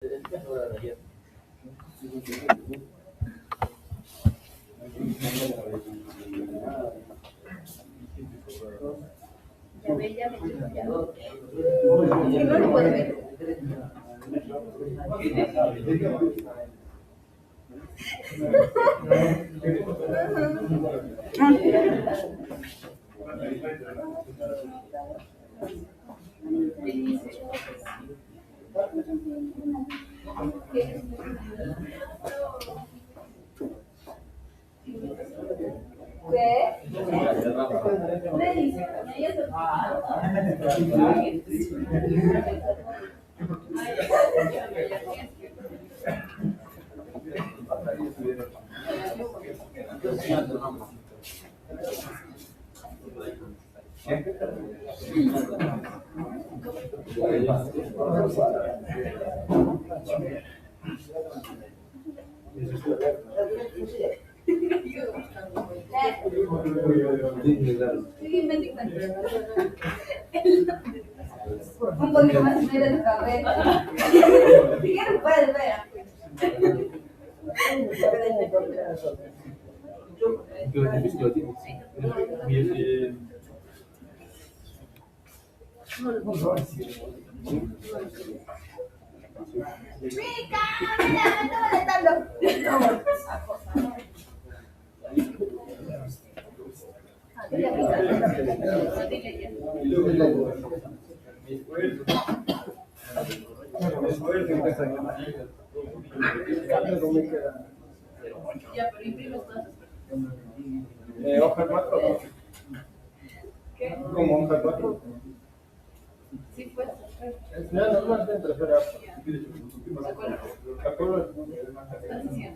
Ya ve, ya. Si no lo puede ver. ¿Qué? Le dice, un poquito más medio de cabeza. Si quieres puedes ver. Mica, mira, me está molestando. Ya, pero imprimes todas esas. ¿Hoja 4? ¿Qué? ¿Cómo hoja 4? Sí, pues. Ya, normalmente impresora.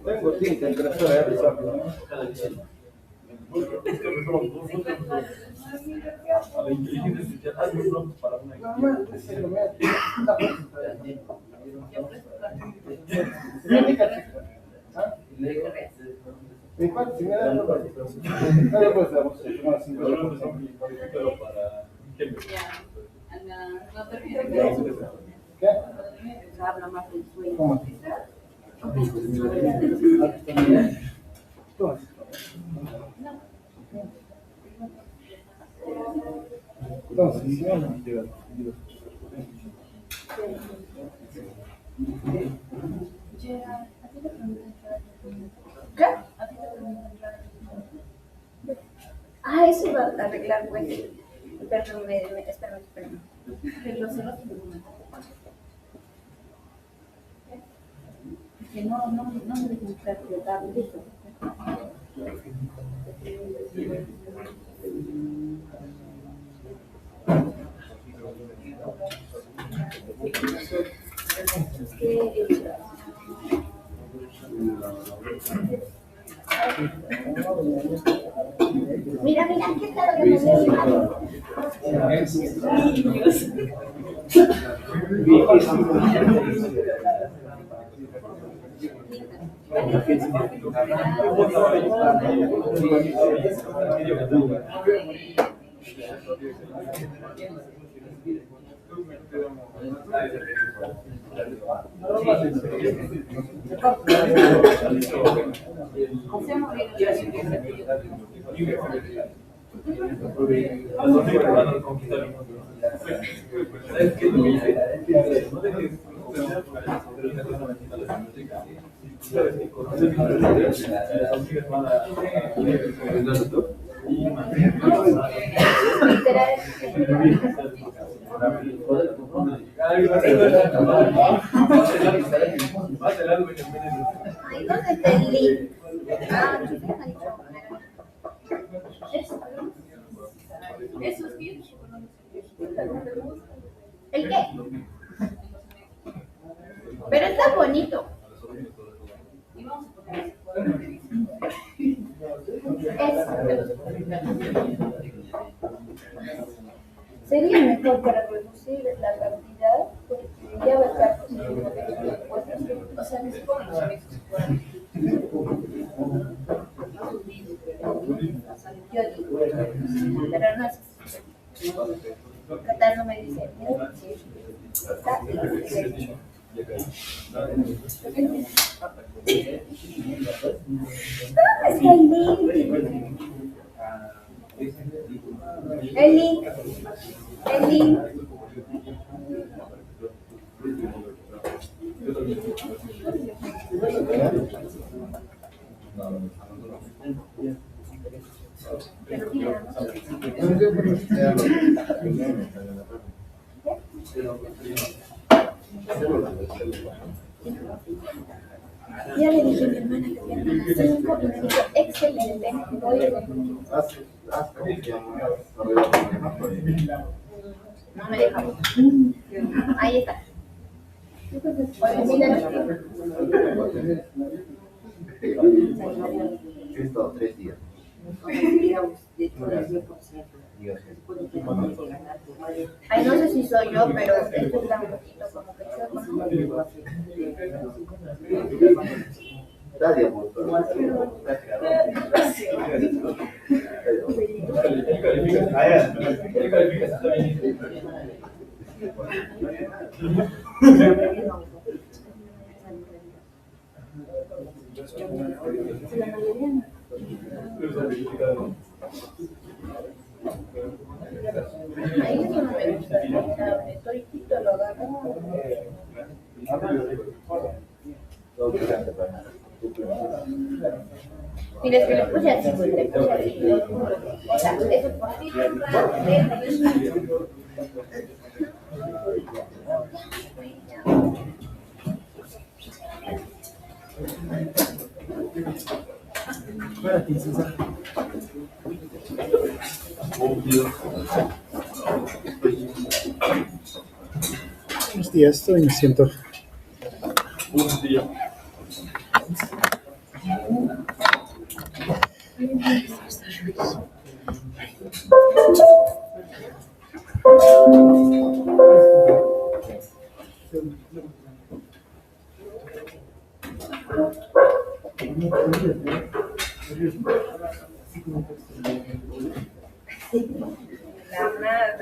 Tengo tinta, impresora. A la inteligencia artificial, hay un prompt para una Habla más del sueño. ¿Cómo? Entonces, ¿Qué? Ah, eso iba a arreglar, pues. Perdón, espérame. Que no me dejen interpretar, listo. Mira, ¿qué tal que me ¿Sabes qué es lo que hice? No dejes ¿sabes qué? Las amigas van a Ay, ¿dónde está el link? ¿Eso es bien? ¿El qué? Pero está bonito. Sería mejor para reducir la cantidad, porque ya va a estar o sea, que se pongan los avisos por yo digo, pero no es así. Qatar no me dice, mira, está Está el link. El link. El link. Ya le dije a mi hermana que viene a las 5 y me dijo, excelente, voy a ver. No me deja. Ahí está. Esto, 3 días. Ay, no sé si soy yo, pero esto está un poquito como que chueco. Dale, amor. Ahí eso no me gusta, estoy quito lo agarro. Mira, es que le puse así, pues le puse así. O sea, eso por así. Buenos días, estoy me siento. La nada.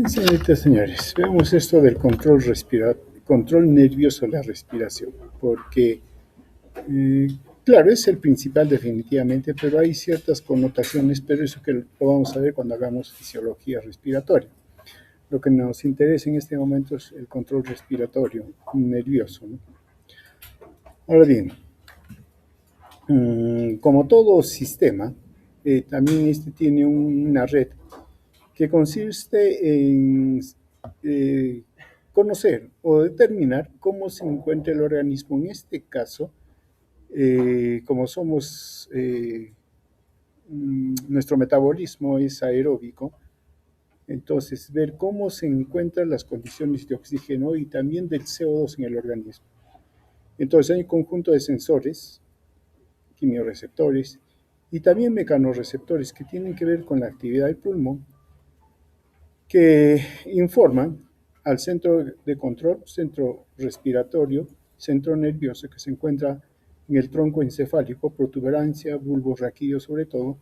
Señoritas, señores, veamos esto del control nervioso de la respiración, porque, claro, es el principal definitivamente, pero hay ciertas connotaciones, pero eso que lo vamos a ver cuando hagamos fisiología respiratoria. Lo que nos interesa en este momento es el control respiratorio nervioso, ¿no? Ahora bien, como todo sistema, también este tiene una red que consiste en conocer o determinar cómo se encuentra el organismo. En este caso, como somos, nuestro metabolismo es aeróbico, entonces ver cómo se encuentran las condiciones de oxígeno y también del CO2 en el organismo. Entonces hay un conjunto de sensores, quimioreceptores y también mecanorreceptores que tienen que ver con la actividad del pulmón, que informan al centro de control, centro respiratorio, centro nervioso que se encuentra en el tronco encefálico, protuberancia, bulbo raquídeo sobre todo,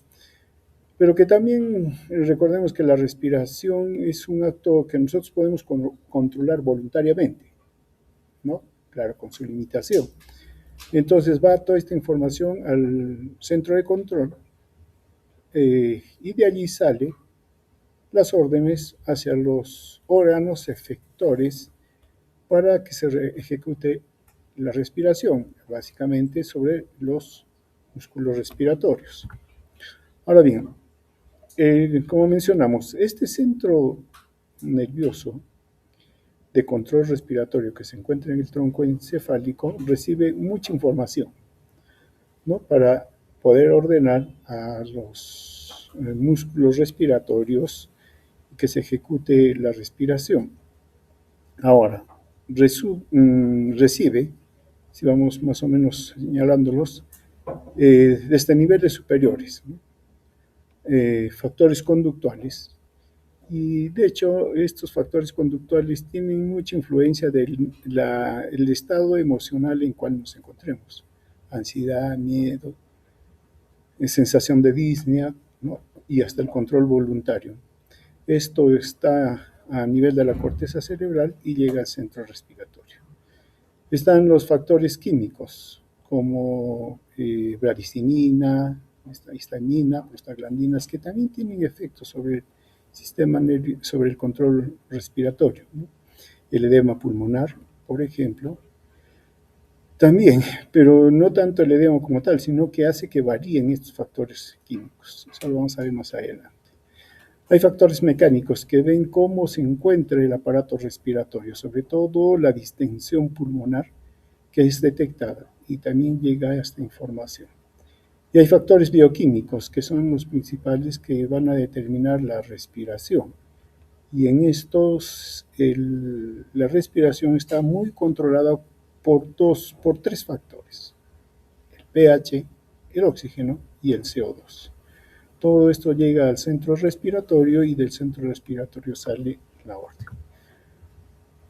pero que también recordemos que la respiración es un acto que nosotros podemos controlar voluntariamente, ¿no? Claro, con su limitación. Entonces va toda esta información al centro de control y de allí sale las órdenes hacia los órganos efectores para que se ejecute la respiración, básicamente sobre los músculos respiratorios. Ahora bien, como mencionamos, este centro nervioso de control respiratorio que se encuentra en el tronco encefálico recibe mucha información, ¿no? Para poder ordenar a los músculos respiratorios que se ejecute la respiración. Ahora, recibe, si vamos más o menos señalándolos, desde niveles superiores, ¿no? Factores conductuales. Y de hecho, estos factores conductuales tienen mucha influencia del el estado emocional en cual nos encontremos. Ansiedad, miedo, sensación de disnea, ¿no? Y hasta el control voluntario. Esto está a nivel de la corteza cerebral y llega al centro respiratorio. Están los factores químicos, como bradicinina, histamina, prostaglandinas, que también tienen efectos sobre el sistema nervioso, sobre el control respiratorio, ¿no? El edema pulmonar, por ejemplo, también, pero no tanto el edema como tal, sino que hace que varíen estos factores químicos. Eso lo vamos a ver más adelante. Hay factores mecánicos que ven cómo se encuentra el aparato respiratorio, sobre todo la distensión pulmonar que es detectada y también llega a esta información. Y hay factores bioquímicos que son los principales que van a determinar la respiración. Y en estos, la respiración está muy controlada por tres factores: el pH, el oxígeno y el CO2. Todo esto llega al centro respiratorio y del centro respiratorio sale la orden.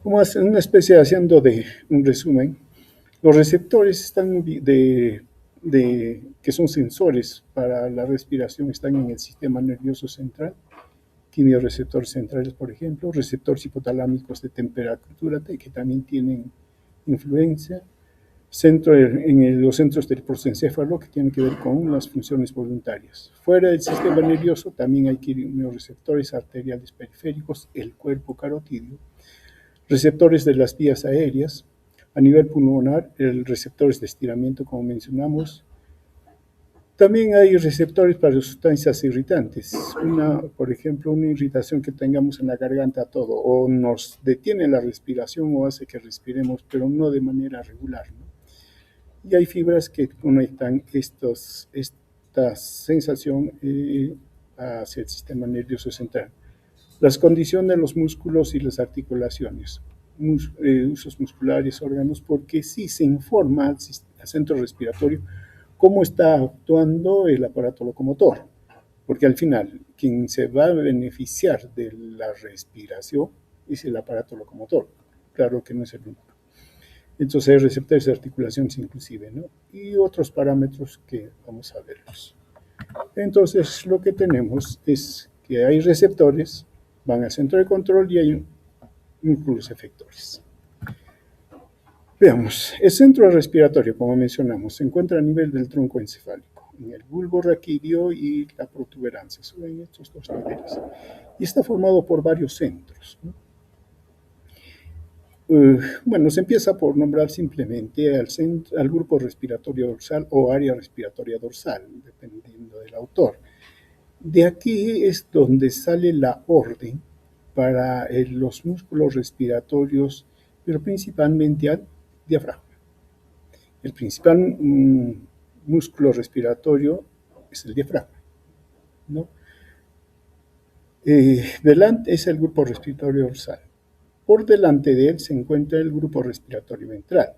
Como una especie haciendo de un resumen, los receptores están que son sensores para la respiración están en el sistema nervioso central, quimiorreceptores centrales, por ejemplo, receptores hipotalámicos de temperatura que también tienen influencia, los centros del prosencéfalo que tienen que ver con las funciones voluntarias. Fuera del sistema nervioso también hay quimiorreceptores arteriales periféricos, el cuerpo carotídeo, receptores de las vías aéreas. A nivel pulmonar, receptores de estiramiento, como mencionamos. También hay receptores para sustancias irritantes. Por ejemplo, una irritación que tengamos en la garganta todo, o nos detiene la respiración o hace que respiremos, pero no de manera regular, ¿no? Y hay fibras que conectan esta sensación hacia el sistema nervioso central. Las condiciones de los músculos y las articulaciones, usos musculares, órganos, porque sí se informa al centro respiratorio cómo está actuando el aparato locomotor, porque al final quien se va a beneficiar de la respiración es el aparato locomotor, claro que no es el único. Entonces hay receptores de articulaciones inclusive, ¿no? Y otros parámetros que vamos a verlos. Entonces lo que tenemos es que hay receptores, van al centro de control y hay músculos efectores. Veamos, el centro respiratorio, como mencionamos, se encuentra a nivel del tronco encefálico, en el bulbo raquídeo y la protuberancia, en estos dos niveles. Y está formado por varios centros, ¿no? Bueno, se empieza por nombrar simplemente al grupo respiratorio dorsal o área respiratoria dorsal, dependiendo del autor. De aquí es donde sale la orden para los músculos respiratorios, pero principalmente al diafragma. El principal músculo respiratorio es el diafragma, ¿no? Delante es el grupo respiratorio dorsal. Por delante de él se encuentra el grupo respiratorio ventral.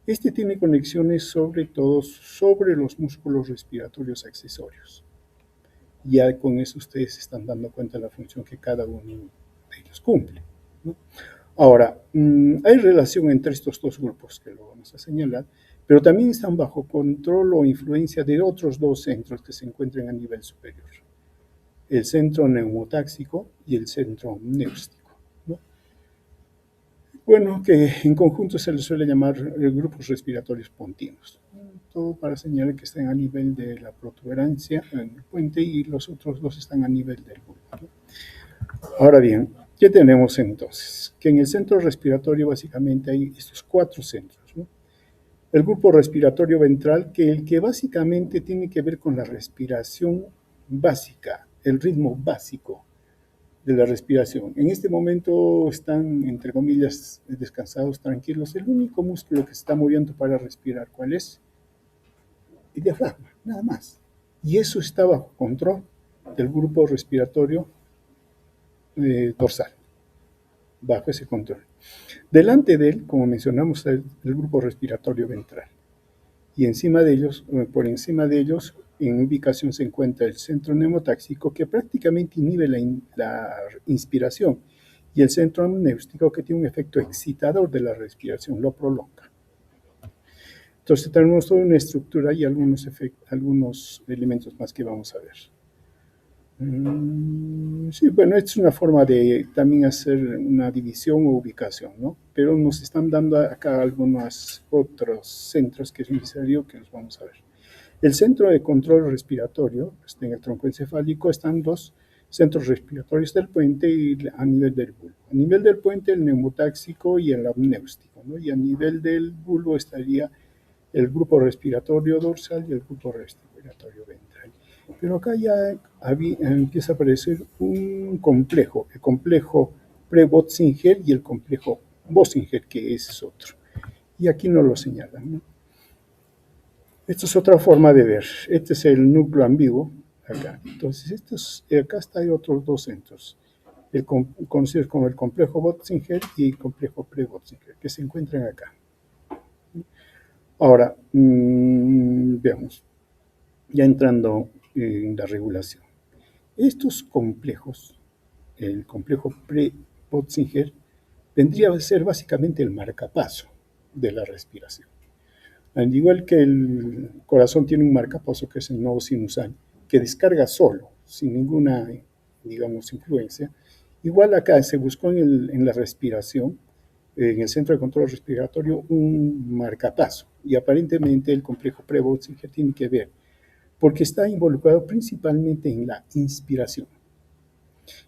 Este tiene conexiones sobre todo sobre los músculos respiratorios accesorios. Ya con eso ustedes se están dando cuenta de la función que cada uno de ellos cumple, ¿no? Ahora, hay relación entre estos dos grupos que lo vamos a señalar, pero también están bajo control o influencia de otros dos centros que se encuentran a nivel superior: el centro neumotáxico y el centro neústico, ¿no? Bueno, que en conjunto se les suele llamar grupos respiratorios pontinos. Todo para señalar que están a nivel de la protuberancia en el puente y los otros dos están a nivel del bulbo, ¿no? Ahora bien, ¿qué tenemos entonces? Que en el centro respiratorio básicamente hay estos 4 centros, ¿no? El grupo respiratorio ventral, que el que básicamente tiene que ver con la respiración básica, el ritmo básico de la respiración. En este momento están, entre comillas, descansados, tranquilos. El único músculo que se está moviendo para respirar, ¿cuál es? El diafragma, nada más. Y eso está bajo control del grupo respiratorio dorsal, bajo ese control. Delante de él, como mencionamos, el grupo respiratorio ventral. Y encima de ellos, por encima de ellos, en ubicación se encuentra el centro neumotáxico, que prácticamente inhibe la inspiración, y el centro amniótico, que tiene un efecto excitador de la respiración, lo prolonga. Entonces tenemos toda una estructura y algunos elementos más que vamos a ver. Sí, bueno, esta es una forma de también hacer una división o ubicación, ¿no? Pero nos están dando acá algunos otros centros que es necesario que los vamos a ver. El centro de control respiratorio, en el tronco encefálico, están 2 centros respiratorios del puente y a nivel del bulbo. A nivel del puente, el neumotáxico y el apnéustico, ¿no? Y a nivel del bulbo estaría el grupo respiratorio dorsal y el grupo respiratorio ventral. Pero acá ya empieza a aparecer un complejo, el complejo Pre-Böttinger y el complejo Böttinger, que es otro. Y aquí no lo señalan, ¿no? Esta es otra forma de ver. Este es el núcleo ambiguo, acá. Entonces, acá hay otros 2 centros, conocidos como el complejo Böttinger y el complejo Pre-Böttinger, que se encuentran acá. Ahora, veamos, ya entrando en la regulación. Estos complejos, el complejo Pre-Böttinger, vendría a ser básicamente el marcapaso de la respiración. Al igual que el corazón tiene un marcapaso que es el nodo sinusal, que descarga solo, sin ninguna, digamos, influencia, igual acá se buscó en la respiración, en el centro de control respiratorio, un marcapaso. Y aparentemente el complejo Pre-Böttinger tiene que ver, porque está involucrado principalmente en la inspiración,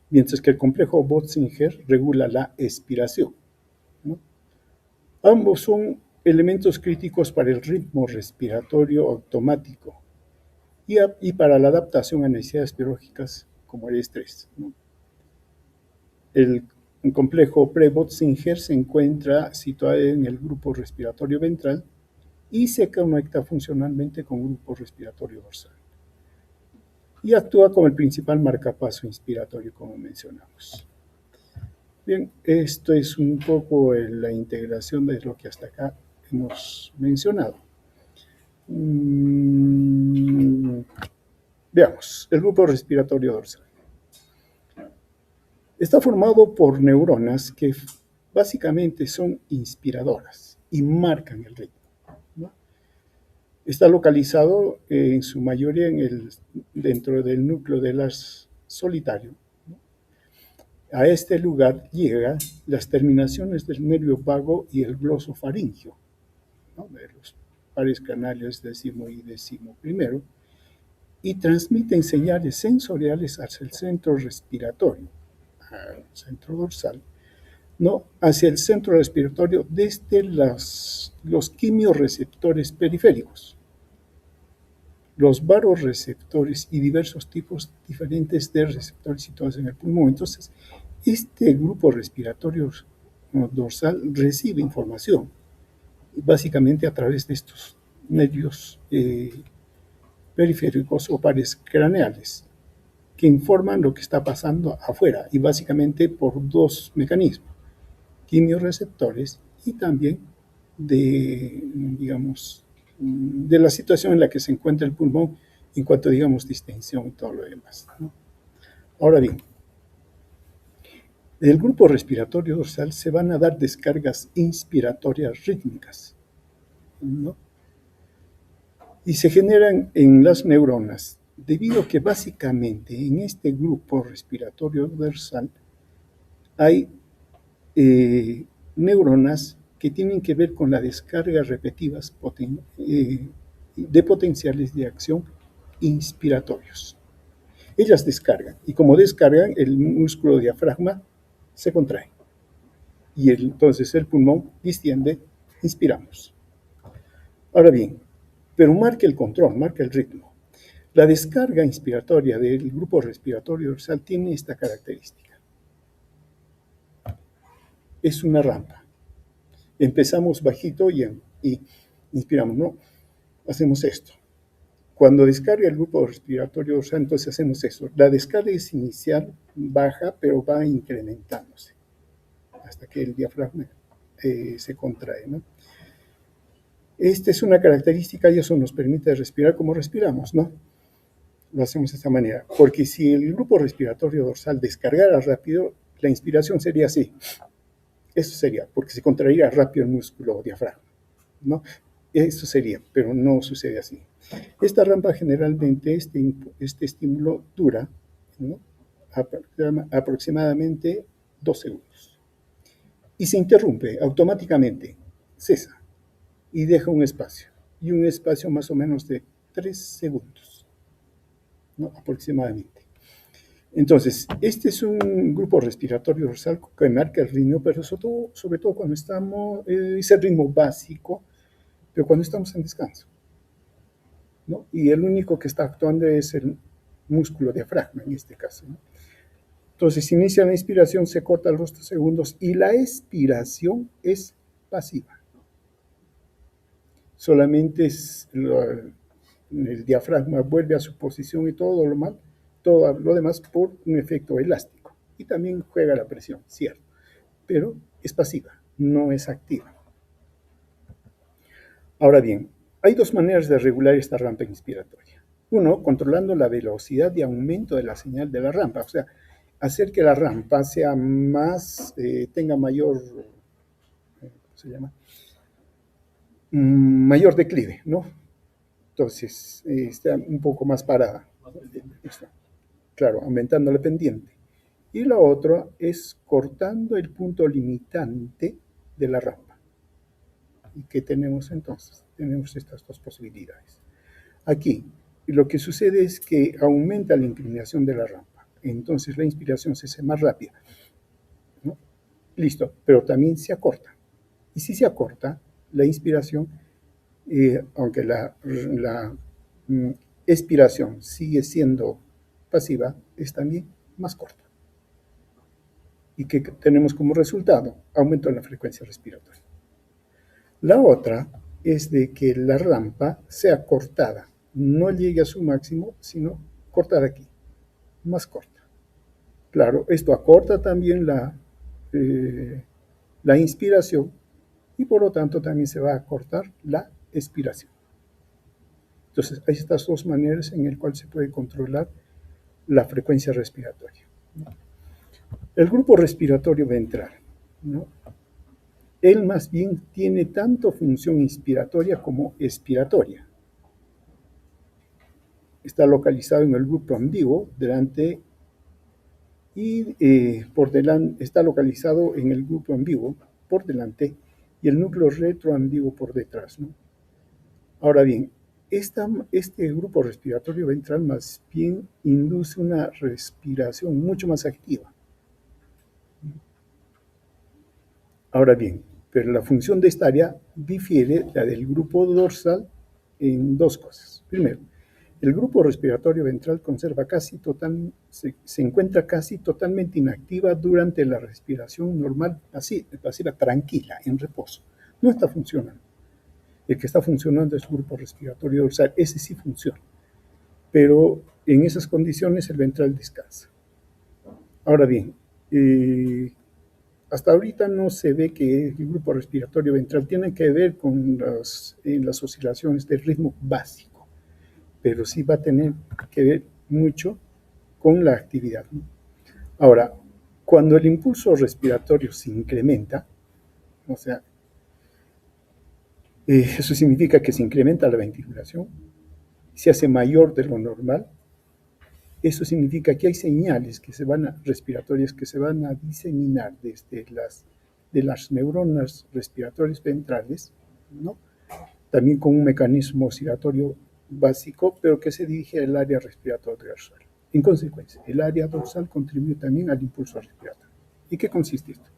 mientras que el complejo Böttinger regula la expiración, ¿no? Ambos son elementos críticos para el ritmo respiratorio automático y para la adaptación a necesidades biológicas como el estrés, ¿no? El complejo Pre-Böttinger se encuentra situado en el grupo respiratorio ventral y se conecta funcionalmente con el grupo respiratorio dorsal. Y actúa como el principal marcapaso inspiratorio, como mencionamos. Bien, esto es un poco la integración de lo que hasta acá hemos mencionado. Veamos, el grupo respiratorio dorsal. Está formado por neuronas que básicamente son inspiradoras y marcan el ritmo, ¿no? Está localizado en su mayoría dentro del núcleo de las solitario. A este lugar llegan las terminaciones del nervio vago y el glosofaringio, ¿no? De los pares canales décimo y décimo primero, y transmiten señales sensoriales hacia el centro respiratorio, al centro dorsal, ¿no? Hacia el centro respiratorio desde los quimiorreceptores periféricos, los varoreceptores y diversos tipos diferentes de receptores situados en el pulmón. Entonces, este grupo respiratorio dorsal recibe información, básicamente a través de estos nervios periféricos o pares craneales, que informan lo que está pasando afuera, y básicamente por 2 mecanismos, quimiorreceptores y también digamos, de la situación en la que se encuentra el pulmón en cuanto, digamos, distensión y todo lo demás, ¿no? Ahora bien, del grupo respiratorio dorsal se van a dar descargas inspiratorias rítmicas, ¿no? Y se generan en las neuronas, debido a que básicamente en este grupo respiratorio dorsal hay neuronas que tienen que ver con la descarga repetitivas de potenciales de acción inspiratorios. ellas descargan, y como descargan, el músculo diafragma se contrae. Y entonces el pulmón distiende, inspiramos. Ahora bien, pero marca el control, marca el ritmo. La descarga inspiratoria del grupo respiratorio dorsal tiene esta característica. Es una rampa. Empezamos bajito y inspiramos, ¿no? Hacemos esto. Cuando descarga el grupo respiratorio dorsal, entonces hacemos eso. La descarga es inicial, baja, pero va incrementándose hasta que el diafragma se contrae, ¿no? Esta es una característica y eso nos permite respirar como respiramos, ¿no? Lo hacemos de esta manera, porque si el grupo respiratorio dorsal descargara rápido, la inspiración sería así. Eso sería, porque se contraería rápido el músculo diafragma, ¿no? Eso sería, pero no sucede así. Esta rampa generalmente, este estímulo dura, ¿no? Aproximadamente 2 segundos. Y se interrumpe automáticamente, cesa y deja un espacio más o menos de 3 segundos, ¿no? Aproximadamente. Entonces, este es un grupo respiratorio dorsal que marca el ritmo, pero sobre todo cuando estamos, es el ritmo básico, pero cuando estamos en descanso, ¿no? Y el único que está actuando es el músculo diafragma en este caso, ¿no? Entonces, inicia la inspiración, se corta a los 2 segundos y la expiración es pasiva. Solamente el diafragma vuelve a su posición y todo lo demás por un efecto elástico. Y también juega la presión, cierto, pero es pasiva, no es activa. Ahora bien, hay 2 maneras de regular esta rampa inspiratoria. Uno, controlando la velocidad de aumento de la señal de la rampa, o sea, hacer que la rampa sea tenga mayor, ¿cómo se llama? Mayor declive, ¿no? Entonces, está un poco más parada. Claro, aumentando la pendiente. Y la otra es cortando el punto limitante de la rampa. ¿Y qué tenemos entonces? Tenemos estas 2 posibilidades. Aquí, lo que sucede es que aumenta la inclinación de la rampa. Entonces, la inspiración se hace más rápida, ¿no? Listo, pero también se acorta. Y si se acorta, la inspiración, aunque la expiración sigue siendo pasiva, es también más corta. ¿Y qué tenemos como resultado? Aumento en la frecuencia respiratoria. La otra es de que la rampa sea cortada, no llegue a su máximo, sino cortada aquí, más corta. Claro, esto acorta también la inspiración y por lo tanto también se va a acortar la expiración. Entonces, hay estas 2 maneras en las cuales se puede controlar la frecuencia respiratoria. El grupo respiratorio ventral, ¿no? Él más bien tiene tanto función inspiratoria como expiratoria. Está localizado en el grupo ambiguo delante y por delante, está localizado en el grupo ambiguo por delante y el núcleo retroambiguo por detrás, ¿no? Ahora bien, este grupo respiratorio ventral más bien induce una respiración mucho más activa. Ahora bien, pero la función de esta área difiere de la del grupo dorsal en 2 cosas. Primero, el grupo respiratorio ventral se encuentra casi totalmente inactiva durante la respiración normal, pasiva, tranquila, en reposo. No está funcionando. El que está funcionando es el grupo respiratorio dorsal, ese sí funciona. Pero en esas condiciones el ventral descansa. Ahora bien, hasta ahorita no se ve que el grupo respiratorio ventral tiene que ver con las oscilaciones del ritmo básico, pero sí va a tener que ver mucho con la actividad, ¿no? Ahora, cuando el impulso respiratorio se incrementa, o sea, eso significa que se incrementa la ventilación, se hace mayor de lo normal. Eso significa que hay señales respiratorias que se van a diseminar desde las neuronas respiratorias ventrales, ¿no? También con un mecanismo oscilatorio básico, pero que se dirige al área respiratoria dorsal. En consecuencia, el área dorsal contribuye también al impulso respiratorio. ¿Y qué consiste esto?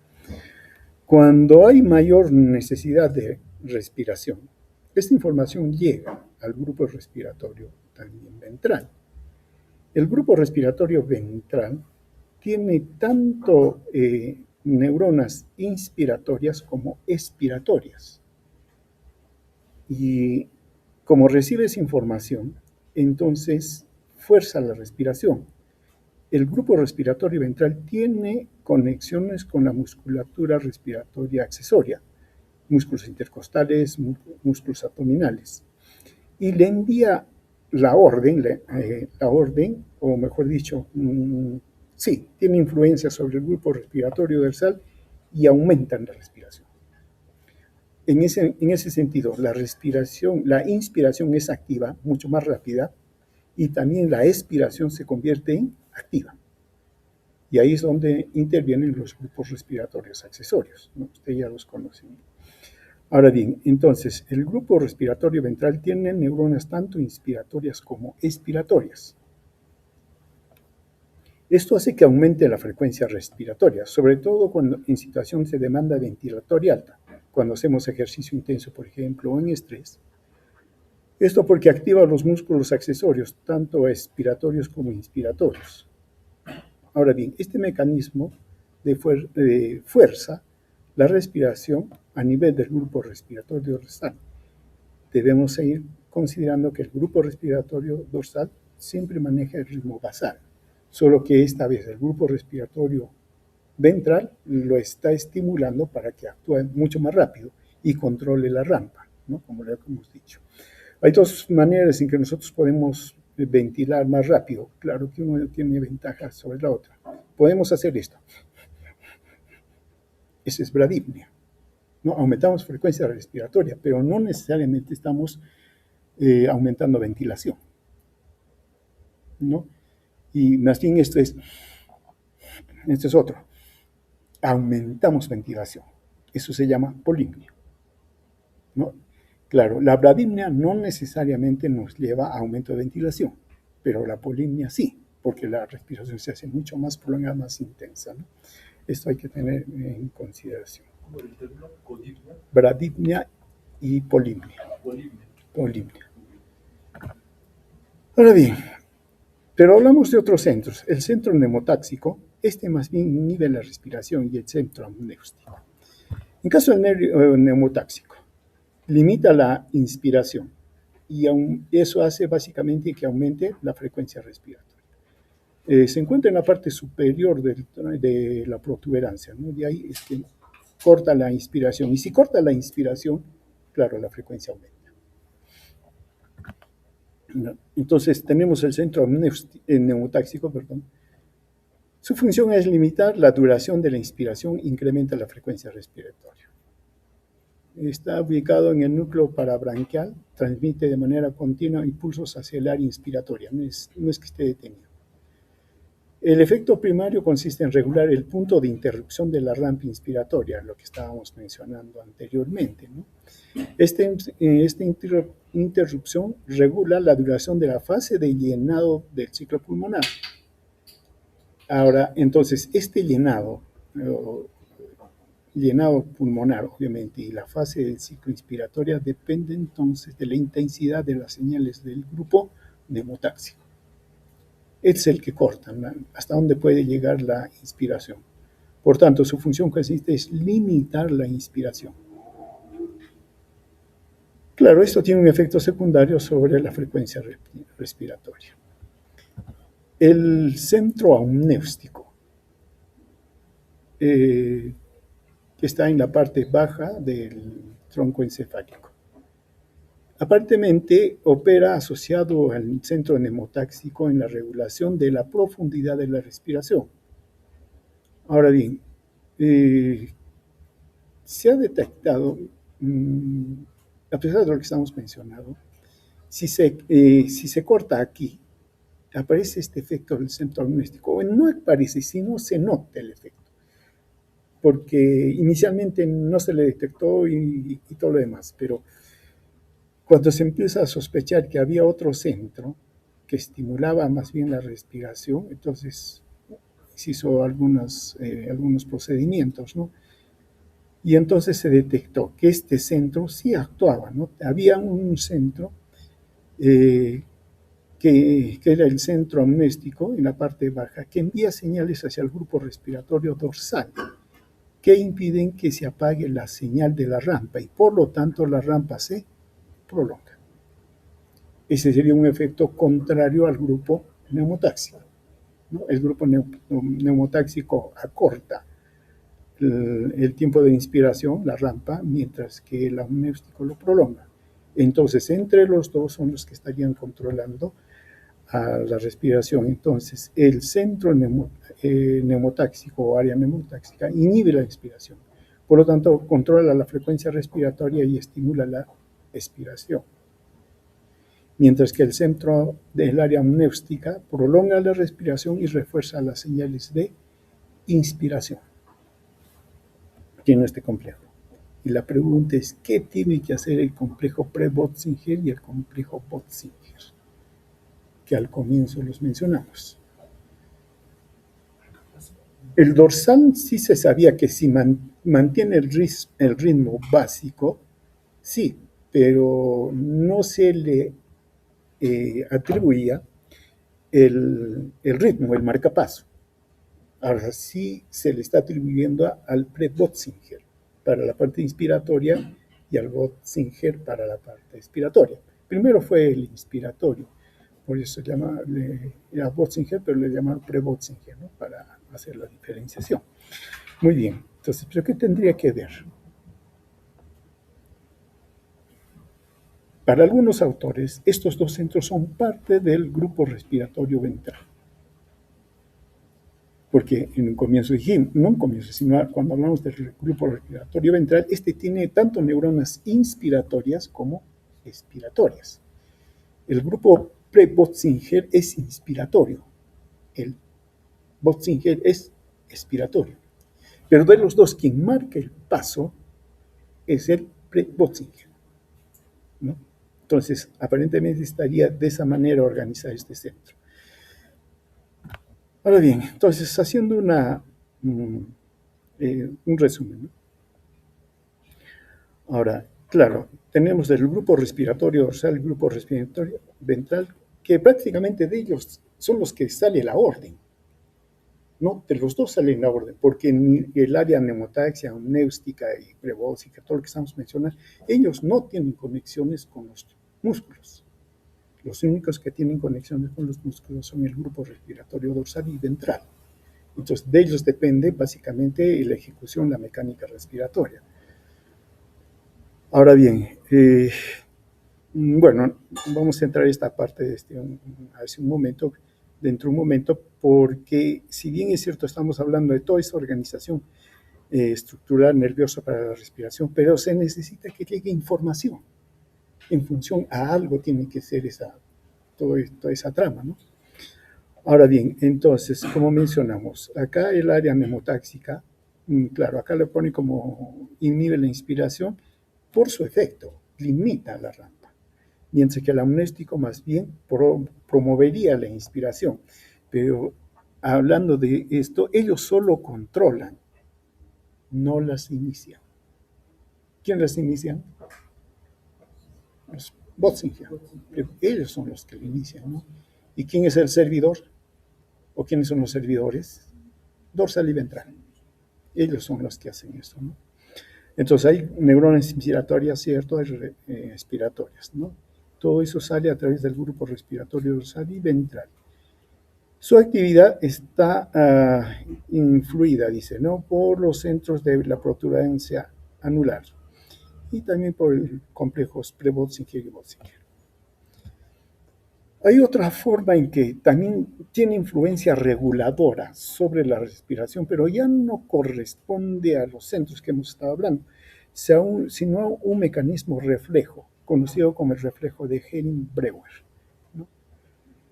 Cuando hay mayor necesidad de respiración, esta información llega al grupo respiratorio también ventral. El grupo respiratorio ventral tiene tanto neuronas inspiratorias como expiratorias. Y como recibe esa información, entonces fuerza la respiración. El grupo respiratorio ventral tiene conexiones con la musculatura respiratoria accesoria, músculos intercostales, músculos abdominales, y le envía la orden, o mejor dicho, sí, tiene influencia sobre el grupo respiratorio dorsal y aumentan la respiración. En ese sentido, la inspiración es activa, mucho más rápida, y también la expiración se convierte en activa. Y ahí es donde intervienen los grupos respiratorios accesorios, ¿no? Usted ya los conoce. Ahora bien, entonces, el grupo respiratorio ventral tiene neuronas tanto inspiratorias como expiratorias. Esto hace que aumente la frecuencia respiratoria, sobre todo cuando en situaciones de demanda ventilatoria alta, cuando hacemos ejercicio intenso, por ejemplo, o en estrés. Esto porque activa los músculos accesorios, tanto expiratorios como inspiratorios. Ahora bien, este mecanismo de fuerza la respiración a nivel del grupo respiratorio dorsal. Debemos seguir considerando que el grupo respiratorio dorsal siempre maneja el ritmo basal, solo que esta vez el grupo respiratorio ventral lo está estimulando para que actúe mucho más rápido y controle la rampa, ¿no? Como le hemos dicho. Hay dos maneras en que nosotros podemos ventilar más rápido. Claro que uno tiene ventajas sobre la otra. Podemos hacer esto. Esa es bradipnea, ¿no? Aumentamos frecuencia respiratoria, pero no necesariamente estamos aumentando ventilación, ¿no? Y más bien esto es otro. Aumentamos ventilación. Eso se llama polipnea, ¿no? Claro, la bradipnea no necesariamente nos lleva a aumento de ventilación, pero la polipnea sí, porque la respiración se hace mucho más prolongada, más intensa, ¿no? Esto hay que tener en consideración. ¿Cómo el término? ¿Codipnea? Bradipnea y polipnea. Polipnea. Ahora bien, pero hablamos de otros centros. El centro neumotáxico, este más bien inhibe la respiración, y el centro amnéustico. En caso del neumotáxico, limita la inspiración y eso hace básicamente que aumente la frecuencia respiratoria. Se encuentra en la parte superior de la protuberancia, ¿no? De ahí es que corta la inspiración. Y si corta la inspiración, claro, la frecuencia aumenta. Entonces tenemos el centro neumotáxico, Su función es limitar la duración de la inspiración, incrementa la frecuencia respiratoria. Está ubicado en el núcleo parabranquial, transmite de manera continua impulsos hacia el área inspiratoria, no es que esté detenido. El efecto primario consiste en regular el punto de interrupción de la rampa inspiratoria, lo que estábamos mencionando anteriormente, ¿no? Esta interrupción regula la duración de la fase de llenado del ciclo pulmonar. Ahora, entonces, este llenado pulmonar, obviamente, y la fase del ciclo inspiratoria depende entonces de la intensidad de las señales del grupo neumotáxico. Es el que corta, ¿no? Hasta dónde puede llegar la inspiración. Por tanto, su función consiste en limitar la inspiración. Claro, esto tiene un efecto secundario sobre la frecuencia respiratoria. El centro amnéustico, que está en la parte baja del tronco encefálico. Aparentemente opera asociado al centro neumotáxico en la regulación de la profundidad de la respiración. Ahora bien, se ha detectado, a pesar de lo que estamos mencionando, si se corta aquí, aparece este efecto del centro amnéustico. No aparece, sino se nota el efecto, porque inicialmente no se le detectó y todo lo demás, pero cuando se empieza a sospechar que había otro centro que estimulaba más bien la respiración, entonces se hizo algunos procedimientos, ¿no? Y entonces se detectó que este centro sí actuaba, ¿no? Había un centro que era el centro amnéstico en la parte baja, que envía señales hacia el grupo respiratorio dorsal, que impiden que se apague la señal de la rampa y por lo tanto la rampa se prolonga. Ese sería un efecto contrario al grupo neumotáxico, ¿no? El grupo neumotáxico acorta el tiempo de inspiración, la rampa, mientras que el amnéstico lo prolonga. Entonces, entre los dos son los que estarían controlando a la respiración. Entonces, el centro neumotáxico o área neumotáxica inhibe la inspiración. Por lo tanto, controla la frecuencia respiratoria y estimula la expiración. Mientras que el centro del área amnéstica prolonga la respiración y refuerza las señales de inspiración. Tiene este complejo. Y la pregunta es, ¿qué tiene que hacer el complejo Pre-Bötzinger y el complejo Bötzinger? Que al comienzo los mencionamos. El dorsal sí se sabía que si mantiene el ritmo básico, sí, pero no se le atribuía el ritmo, el marcapaso. Ahora sí se le está atribuyendo al Pre-Bötzinger para la parte inspiratoria y al Bötzinger para la parte expiratoria. Primero fue el inspiratorio, por eso era Bötzinger, pero le llamaron Pre-Bötzinger, ¿no? Para hacer la diferenciación. Muy bien, entonces, ¿pero qué tendría que ver? Para algunos autores, estos dos centros son parte del grupo respiratorio ventral. Porque en un comienzo dijimos, no en un comienzo, sino cuando hablamos del grupo respiratorio ventral, este tiene tanto neuronas inspiratorias como expiratorias. El grupo Pre-Bötzinger es inspiratorio, el Bötzinger es expiratorio. Pero de los dos, quien marca el paso es el Pre-Bötzinger, ¿no? Entonces, aparentemente estaría de esa manera organizado este centro. Ahora bien, entonces, haciendo un resumen, ¿no? Ahora, claro, tenemos el grupo respiratorio dorsal, el grupo respiratorio ventral, que prácticamente de ellos son los que sale la orden. No, de los dos salen la orden, porque en el área neumotaxia, amnéustica y prebóxica, todo lo que estamos mencionando, ellos no tienen conexiones con los músculos. Los únicos que tienen conexiones con los músculos son el grupo respiratorio dorsal y ventral. Entonces, de ellos depende básicamente la ejecución, la mecánica respiratoria. Ahora bien, bueno, vamos a entrar a esta parte hace un momento, dentro de un momento, porque si bien es cierto, estamos hablando de toda esa organización estructural nerviosa para la respiración, pero se necesita que llegue información. En función a algo tiene que ser toda esa trama, ¿no? Ahora bien, entonces, como mencionamos, acá el área neumotáxica, claro, acá le pone como inhibe la inspiración por su efecto, limita la rampa, mientras que el amnéstico más bien promovería la inspiración. Pero hablando de esto, ellos solo controlan, no las inician. ¿Quién las inicia? Los Bötzinger. Ellos son los que lo inician, ¿no? ¿Y quién es el servidor? ¿O quiénes son los servidores? Dorsal y ventral. Ellos son los que hacen eso, ¿no? Entonces hay neuronas inspiratorias, ¿cierto? Hay expiratorias, ¿no? Todo eso sale a través del grupo respiratorio dorsal y ventral. Su actividad está influida, dice, ¿no? Por los centros de la protuberancia anular y también por el complejo Pre-Bötzinger y Bötzinger. Hay otra forma en que también tiene influencia reguladora sobre la respiración, pero ya no corresponde a los centros que hemos estado hablando, sino un mecanismo reflejo, conocido como el reflejo de Henning-Breuer, ¿no?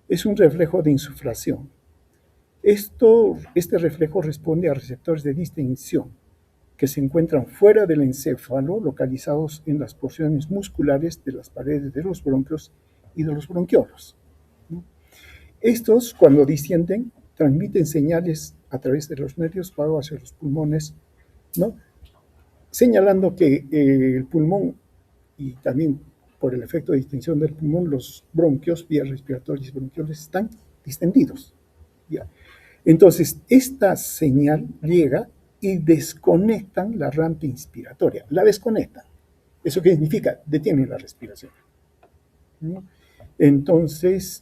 Es un reflejo de insuflación. Este reflejo responde a receptores de distinción que se encuentran fuera del encéfalo, localizados en las porciones musculares de las paredes de los bronquios y de los bronquiolos, ¿no? Estos, cuando descienden, transmiten señales a través de los nervios vagos hacia los pulmones, ¿no? Señalando que el pulmón y también por el efecto de distensión del pulmón, los bronquios, vías respiratorias y bronquioles están distendidos. ¿Ya? Entonces, esta señal llega y desconectan la rampa inspiratoria, la desconectan. ¿Eso qué significa? Detienen la respiración. ¿No? Entonces,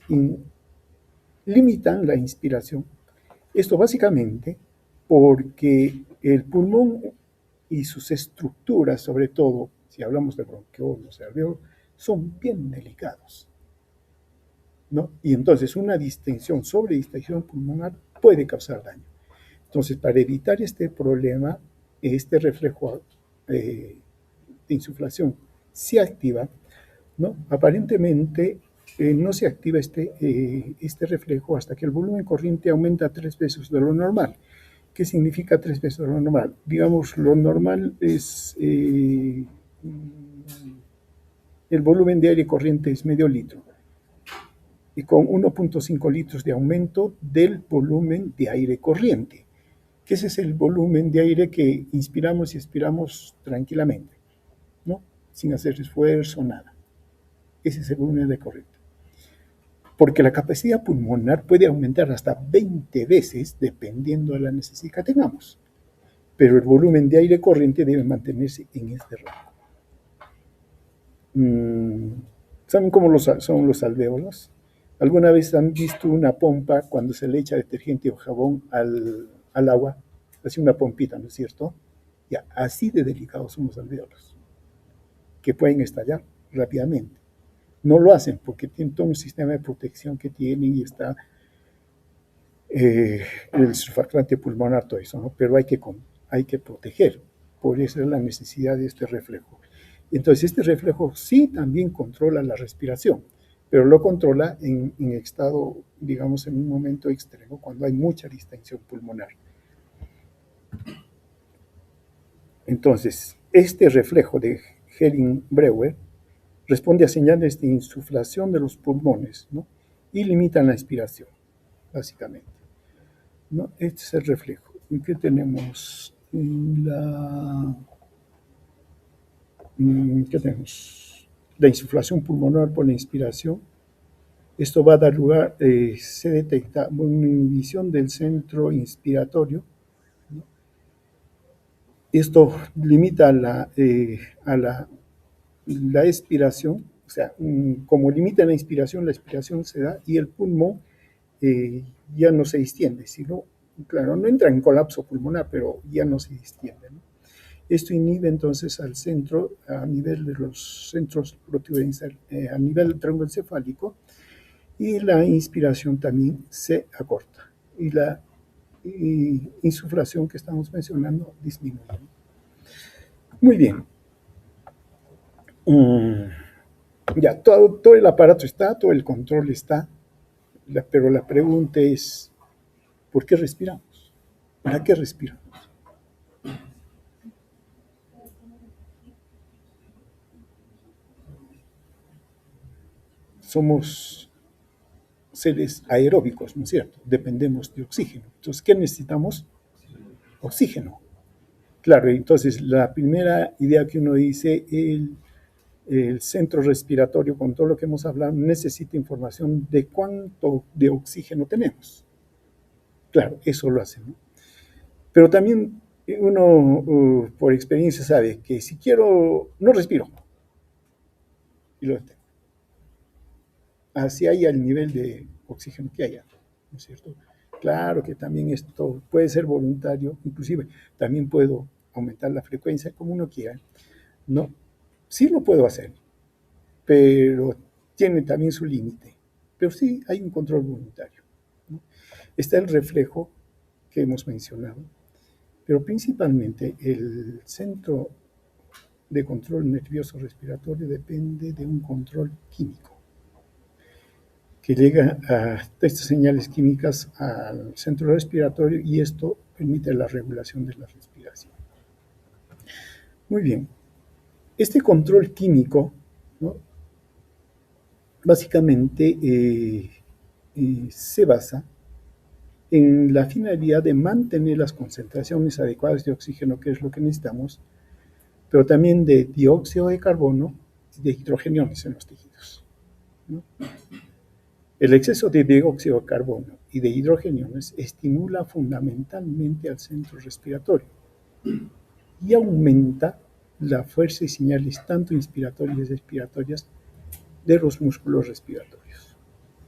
limitan la inspiración. Esto básicamente porque el pulmón y sus estructuras, sobre todo, si hablamos de bronquiolos, alveolos, son bien delicados, ¿no? Y entonces una distensión, sobredistensión pulmonar puede causar daño. Entonces, para evitar este problema, este reflejo de insuflación se activa, ¿no? Aparentemente no se activa este reflejo hasta que el volumen corriente aumenta 3 veces de lo normal. ¿Qué significa 3 veces de lo normal? Digamos, lo normal es el volumen de aire corriente es medio litro y con 1.5 litros de aumento del volumen de aire corriente, que ese es el volumen de aire que inspiramos y expiramos tranquilamente, ¿no? Sin hacer esfuerzo, nada. Ese es el volumen de corriente. Porque la capacidad pulmonar puede aumentar hasta 20 veces dependiendo de la necesidad que tengamos. Pero el volumen de aire corriente debe mantenerse en este rango. ¿Saben cómo son los alvéolos? ¿Alguna vez han visto una pompa cuando se le echa detergente o jabón al agua? Hace una pompita, ¿no es cierto? Ya, así de delicados son los alvéolos, que pueden estallar rápidamente. No lo hacen porque tienen todo un sistema de protección que tienen y está el surfactante pulmonar, todo eso, ¿no? Pero hay que proteger. Por eso es la necesidad de este reflejo. Entonces, este reflejo sí también controla la respiración, pero lo controla en estado, digamos, en un momento extremo, cuando hay mucha distensión pulmonar. Entonces, este reflejo de Hering-Breuer responde a señales de insuflación de los pulmones, ¿no? Y limitan la inspiración, básicamente, ¿no? Este es el reflejo. ¿Y qué tenemos? ¿Qué tenemos? La insuflación pulmonar por la inspiración. Esto va a dar lugar, se detecta una inhibición del centro inspiratorio, ¿no? Esto limita la expiración, o sea, como limita la expiración se da y el pulmón ya no se distiende, sino, claro, no entra en colapso pulmonar, pero ya no se distiende, ¿no? Esto inhibe entonces al centro, a nivel de los centros a nivel del tronco encefálico, y la inspiración también se acorta, y la insuflación que estamos mencionando disminuye. Muy bien. Ya, todo el aparato está, todo el control está, pero la pregunta es, ¿por qué respiramos? ¿Para qué respiramos? Somos seres aeróbicos, ¿no es cierto? Dependemos de oxígeno. Entonces, ¿qué necesitamos? Oxígeno. Claro, entonces la primera idea que uno dice, el centro respiratorio, con todo lo que hemos hablado, necesita información de cuánto de oxígeno tenemos. Claro, eso lo hace, ¿no? Pero también uno, por experiencia, sabe que si quiero, no respiro. Y lo detengo. Así haya el nivel de oxígeno que haya, ¿no es cierto? Claro que también esto puede ser voluntario, inclusive también puedo aumentar la frecuencia como uno quiera, ¿no? Sí lo puedo hacer, pero tiene también su límite. Pero sí hay un control voluntario, ¿no? Está el reflejo que hemos mencionado, pero principalmente el centro de control nervioso respiratorio depende de un control químico que llega a estas señales químicas al centro respiratorio y esto permite la regulación de la respiración. Muy bien. Este control químico, ¿no? Básicamente se basa en la finalidad de mantener las concentraciones adecuadas de oxígeno, que es lo que necesitamos, pero también de dióxido de carbono y de hidrogeniones en los tejidos, ¿no? El exceso de dióxido de carbono y de hidrogeniones estimula fundamentalmente al centro respiratorio y aumenta la fuerza y señales tanto inspiratorias y expiratorias de los músculos respiratorios.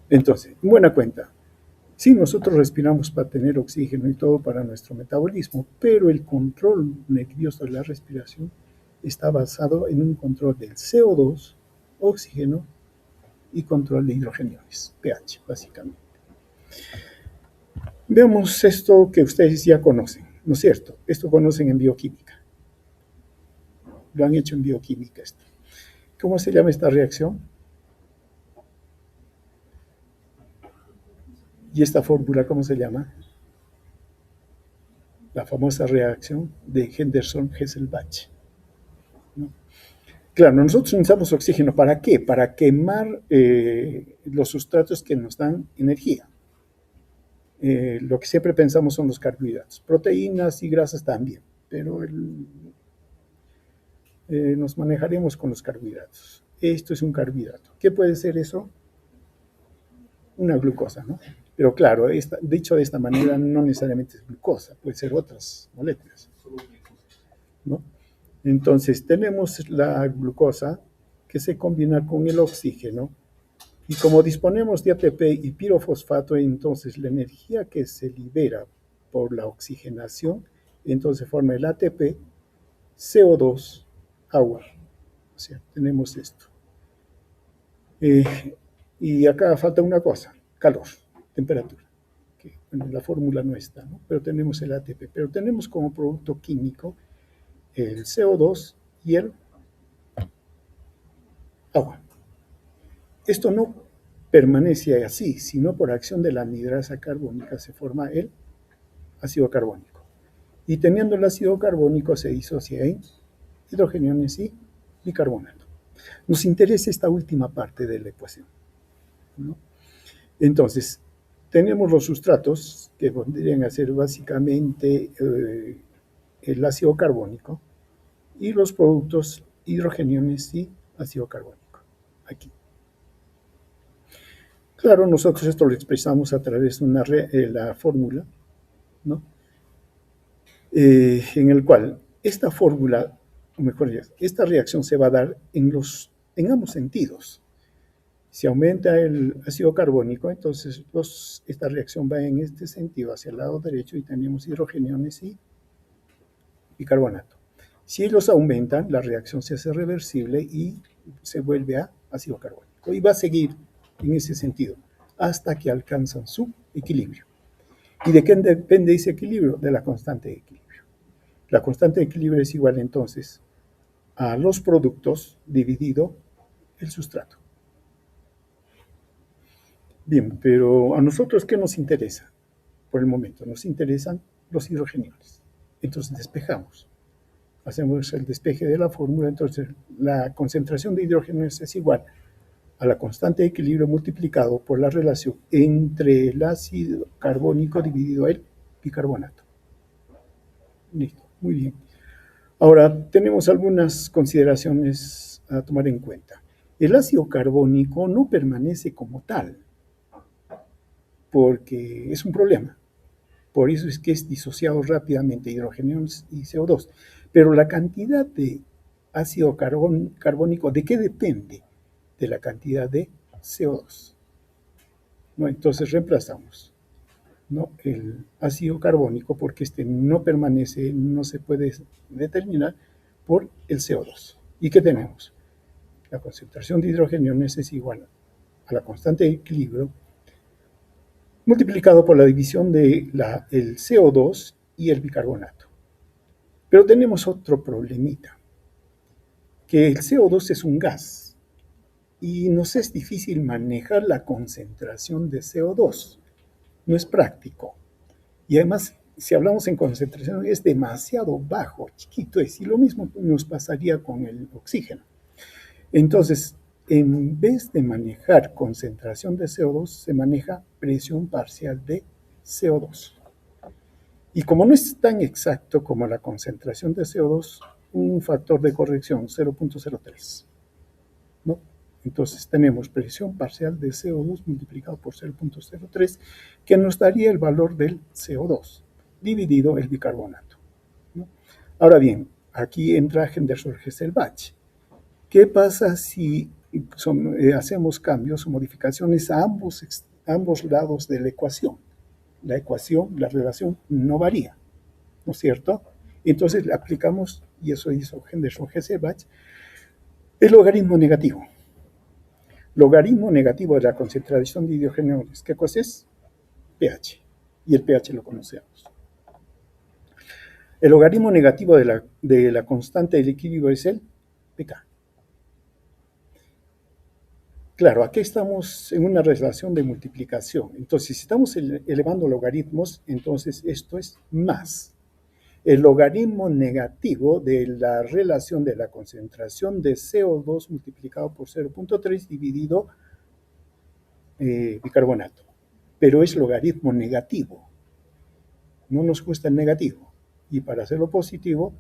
Entonces, en buena cuenta, sí, nosotros respiramos para tener oxígeno y todo para nuestro metabolismo, pero el control nervioso de la respiración está basado en un control del CO2, oxígeno y control de hidrogeniones, pH, básicamente. Veamos esto que ustedes ya conocen, ¿no es cierto? Esto conocen en bioquímica. Lo han hecho en bioquímica esto. ¿Cómo se llama esta reacción? ¿Y esta fórmula cómo se llama? La famosa reacción de Henderson-Hasselbalch, ¿no? Claro, nosotros necesitamos oxígeno. ¿Para qué? Para quemar los sustratos que nos dan energía. Lo que siempre pensamos son los carbohidratos. Proteínas y grasas también, pero nos manejaremos con los carbohidratos. Esto es un carbohidrato. ¿Qué puede ser eso? Una glucosa, ¿no? Pero claro, dicho de esta manera, no necesariamente es glucosa, puede ser otras moléculas, ¿no? Entonces, tenemos la glucosa que se combina con el oxígeno y como disponemos de ATP y pirofosfato, entonces la energía que se libera por la oxigenación, entonces forma el ATP, CO2, agua. O sea, tenemos esto. Y acá falta una cosa, calor, temperatura. Que, bueno, la fórmula no está, ¿no? Pero tenemos el ATP. Pero tenemos como producto químico el CO2 y el agua. Esto no permanece así, sino por acción de la anhidrasa carbónica se forma el ácido carbónico. Y teniendo el ácido carbónico se disocia en hidrogeniones y bicarbonato. Nos interesa esta última parte de la ecuación, ¿no? Entonces, tenemos los sustratos que vendrían a ser básicamente el ácido carbónico y los productos hidrogeniones y ácido carbónico. Aquí. Claro, nosotros esto lo expresamos a través de la fórmula, ¿no? En el cual esta fórmula, o mejor dicho, esta reacción se va a dar en ambos sentidos. Si aumenta el ácido carbónico, entonces esta reacción va en este sentido, hacia el lado derecho, y tenemos hidrogeniones y bicarbonato. Si ellos aumentan, la reacción se hace reversible y se vuelve a ácido carbónico. Y va a seguir en ese sentido hasta que alcanzan su equilibrio. ¿Y de qué depende ese equilibrio? De la constante de equilibrio. La constante de equilibrio es igual entonces a los productos dividido el sustrato. Bien, pero a nosotros, ¿qué nos interesa? Por el momento, nos interesan los hidrogeniones. Entonces despejamos. Hacemos el despeje de la fórmula, entonces la concentración de hidrogeniones es igual a la constante de equilibrio multiplicado por la relación entre el ácido carbónico dividido el bicarbonato. Listo, muy bien. Ahora, tenemos algunas consideraciones a tomar en cuenta. El ácido carbónico no permanece como tal, porque es un problema. Por eso es que es disociado rápidamente hidrogeniones y CO2. Pero la cantidad de ácido carbónico, ¿de qué depende? De la cantidad de CO2. ¿No? Entonces reemplazamos, ¿no?, el ácido carbónico, porque este no permanece, no se puede determinar, por el CO2. ¿Y qué tenemos? La concentración de hidrogeniones es igual a la constante de equilibrio multiplicado por la división del CO2 y el bicarbonato. Pero tenemos otro problemita, que el CO2 es un gas y nos es difícil manejar la concentración de CO2. No es práctico. Y además, si hablamos en concentración, es demasiado bajo, chiquito es. Y lo mismo nos pasaría con el oxígeno. Entonces, en vez de manejar concentración de CO2, se maneja presión parcial de CO2. Y como no es tan exacto como la concentración de CO2, un factor de corrección 0.03, ¿no? Entonces tenemos presión parcial de CO2 multiplicado por 0.03, que nos daría el valor del CO2, dividido el bicarbonato, ¿no? Ahora bien, aquí entra Henderson-Hasselbalch. ¿Qué pasa si hacemos cambios o modificaciones a ambos lados de la ecuación? La relación no varía, ¿no es cierto? Entonces le aplicamos, y eso hizo Henderson-Hasselbalch, el logaritmo negativo. Logaritmo negativo de la concentración de hidrogenones. ¿Qué cosa es? pH. Y el pH lo conocemos. El logaritmo negativo de la constante del equilibrio es el pK. Claro, aquí estamos en una relación de multiplicación. Entonces, si estamos elevando logaritmos, entonces esto es más. El logaritmo negativo de la relación de la concentración de CO2 multiplicado por 0.3 dividido bicarbonato. Pero es logaritmo negativo. No nos gusta el negativo. Y para hacerlo positivo,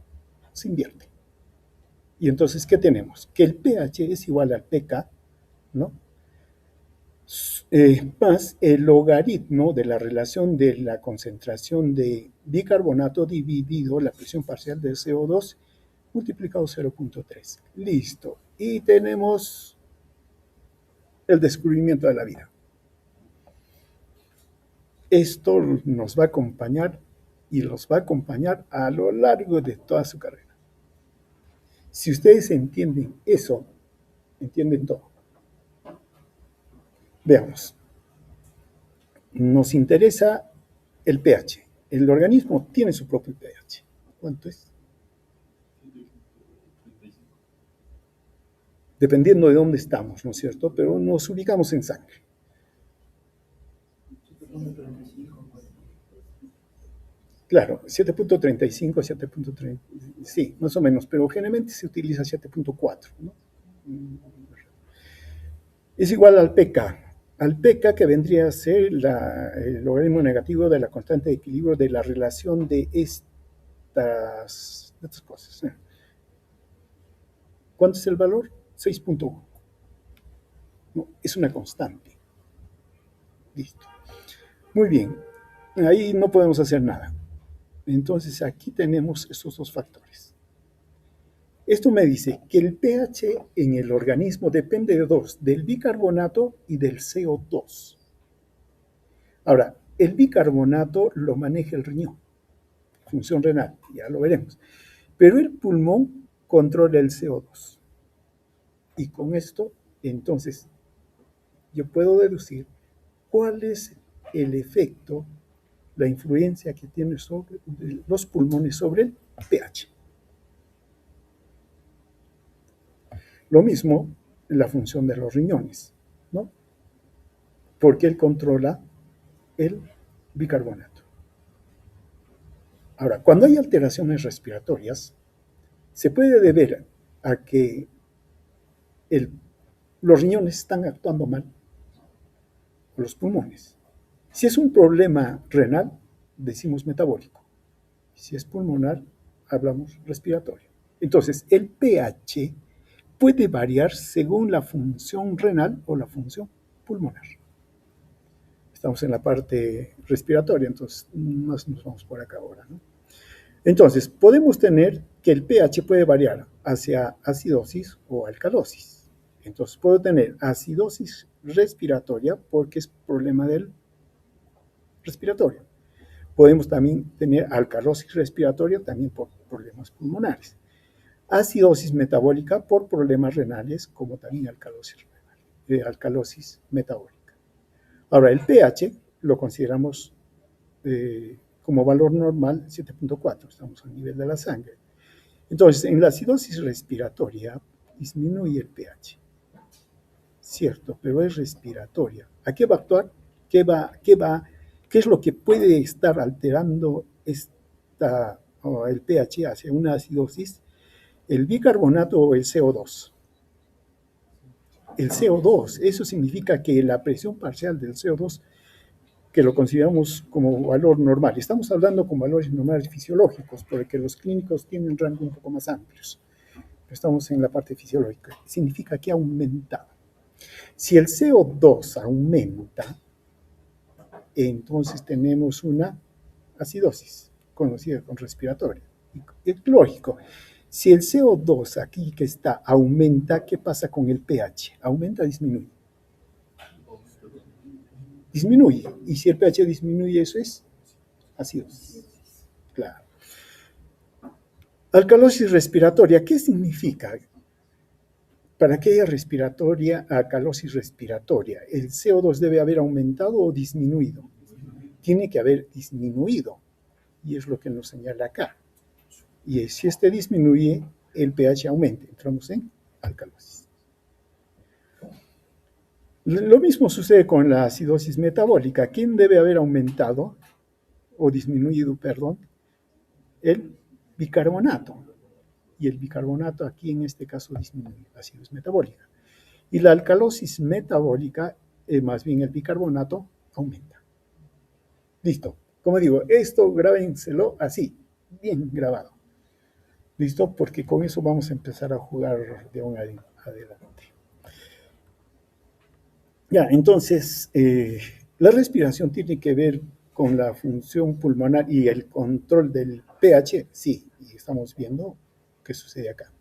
se invierte. Y entonces, ¿qué tenemos? Que el pH es igual al pK, ¿no? Más el logaritmo de la relación de la concentración de bicarbonato dividido la presión parcial del CO2 multiplicado 0.3. Listo. Y tenemos el descubrimiento de la vida. Esto nos va a acompañar y los va a acompañar a lo largo de toda su carrera. Si ustedes entienden eso, entienden todo. Veamos. Nos interesa el pH. El organismo tiene su propio pH. ¿Cuánto es? Dependiendo de dónde estamos, ¿no es cierto? Pero nos ubicamos en sangre. Claro, 7.35, 7.30, sí, más o menos, pero generalmente se utiliza 7.4, ¿no? Es igual al pK, que vendría a ser el logaritmo negativo de la constante de equilibrio de la relación de estas cosas. ¿Cuánto es el valor? 6.1. No, es una constante. Listo. Muy bien. Ahí no podemos hacer nada. Entonces aquí tenemos estos dos factores. Esto me dice que el pH en el organismo depende de dos, del bicarbonato y del CO2. Ahora, el bicarbonato lo maneja el riñón, función renal, ya lo veremos. Pero el pulmón controla el CO2. Y con esto, entonces, yo puedo deducir cuál es el efecto, la influencia que tiene sobre los pulmones sobre el pH. Lo mismo la función de los riñones, ¿no? Porque él controla el bicarbonato. Ahora, cuando hay alteraciones respiratorias, se puede deber a que los riñones están actuando mal, o los pulmones. Si es un problema renal, decimos metabólico. Si es pulmonar, hablamos respiratorio. Entonces, el pH puede variar según la función renal o la función pulmonar. Estamos en la parte respiratoria, entonces nos vamos por acá ahora, ¿no? Entonces, podemos tener que el pH puede variar hacia acidosis o alcalosis. Entonces, puedo tener acidosis respiratoria porque es problema del respiratorio. Podemos también tener alcalosis respiratoria también por problemas pulmonares. Acidosis metabólica por problemas renales, como también alcalosis metabólica. Ahora, el pH lo consideramos como valor normal 7.4, estamos a nivel de la sangre. Entonces, en la acidosis respiratoria disminuye el pH. Cierto, pero es respiratoria. ¿A qué va a actuar? ¿Qué es lo que puede estar alterando el pH hacia una acidosis? ¿El bicarbonato o el CO2? el CO2. Eso significa que la presión parcial del CO2, que lo consideramos como valor normal, estamos hablando con valores normales fisiológicos, porque los clínicos tienen rango un poco más amplios. Estamos en la parte fisiológica. Significa que ha aumentado. Si el CO2 aumenta, entonces tenemos una acidosis, conocida como respiratoria. Es lógico. Si el CO2 aquí que está aumenta, ¿qué pasa con el pH? ¿Aumenta o disminuye? Disminuye. Y si el pH disminuye, eso es acidosis. Claro. Alcalosis respiratoria, ¿qué significa? Para que haya alcalosis respiratoria, ¿el CO2 debe haber aumentado o disminuido? Tiene que haber disminuido. Y es lo que nos señala acá. Y si este disminuye, el pH aumenta. Entramos en alcalosis. Lo mismo sucede con la acidosis metabólica. ¿Quién debe haber aumentado o disminuido, perdón? El bicarbonato. Y el bicarbonato aquí en este caso disminuye la acidosis metabólica. Y la alcalosis metabólica, más bien el bicarbonato, aumenta. Listo. Como digo, esto grábenselo así, bien grabado. ¿Listo? Porque con eso vamos a empezar a jugar de un adelante. Ya, entonces, la respiración tiene que ver con la función pulmonar y el control del pH. Sí, y estamos viendo qué sucede acá.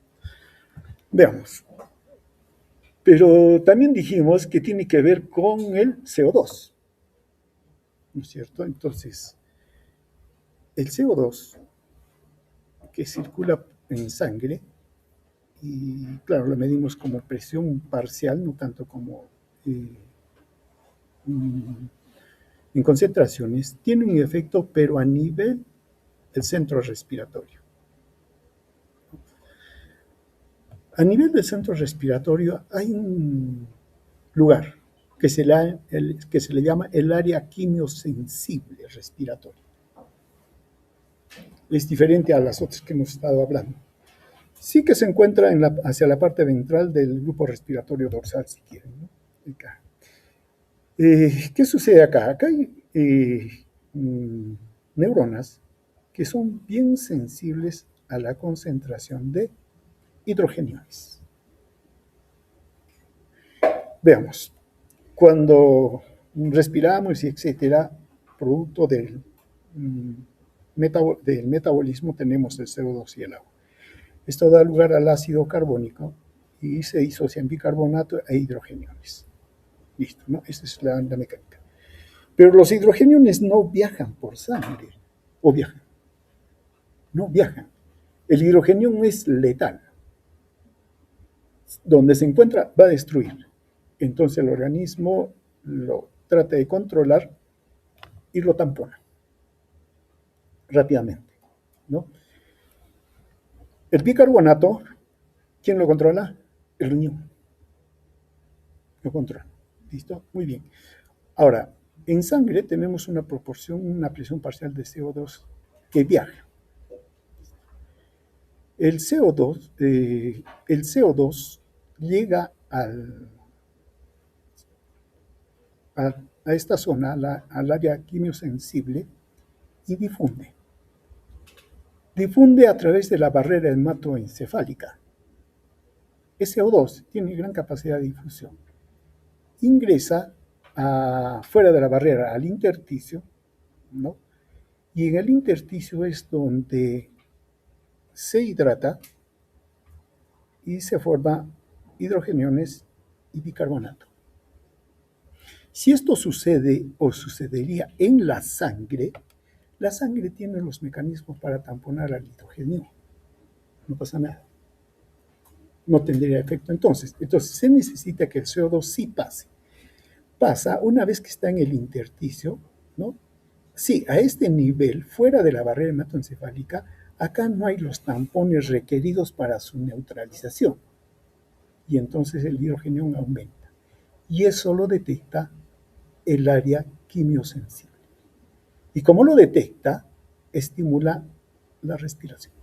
Veamos. Pero también dijimos que tiene que ver con el CO2. ¿No es cierto? Entonces, el CO2 que circula en sangre, y claro, lo medimos como presión parcial, no tanto como en concentraciones, tiene un efecto, pero a nivel del centro respiratorio. A nivel del centro respiratorio hay un lugar que se le llama el área quimiosensible respiratoria. Es diferente a las otras que hemos estado hablando. Sí que se encuentra hacia la parte ventral del grupo respiratorio dorsal, si quieren, ¿no? Acá. ¿Qué sucede acá? Acá hay neuronas que son bien sensibles a la concentración de hidrogeniones. Veamos, cuando respiramos y etcétera, producto del metabolismo tenemos el CO2 y el agua. Esto da lugar al ácido carbónico y se disocia en bicarbonato e hidrogeniones. Listo, ¿no? Esa es la mecánica. Pero los hidrogeniones no viajan por sangre, o viajan. No viajan. El hidrogenión es letal. Donde se encuentra, va a destruir. Entonces el organismo lo trata de controlar y lo tampona rápidamente, ¿no? El bicarbonato, ¿quién lo controla? El riñón. Lo controla. ¿Listo? Muy bien. Ahora, en sangre tenemos una proporción, una presión parcial de CO2 que viaja. El CO2 llega a esta zona, al área quimiosensible, y difunde. Difunde a través de la barrera hematoencefálica. El CO2 tiene gran capacidad de difusión. Ingresa fuera de la barrera al intersticio, ¿no? Y en el intersticio es donde se hidrata y se forma hidrogeniones y bicarbonato. Si esto sucede o sucedería en la sangre tiene los mecanismos para tamponar al hidrogenio. No pasa nada. No tendría efecto entonces. Entonces se necesita que el CO2 sí pase. Pasa una vez que está en el intersticio, ¿no? Sí, a este nivel, fuera de la barrera hematoencefálica, acá no hay los tampones requeridos para su neutralización. Y entonces el hidrogenio aumenta. Y eso lo detecta el área quimiosensible. Y como lo detecta, estimula la respiración.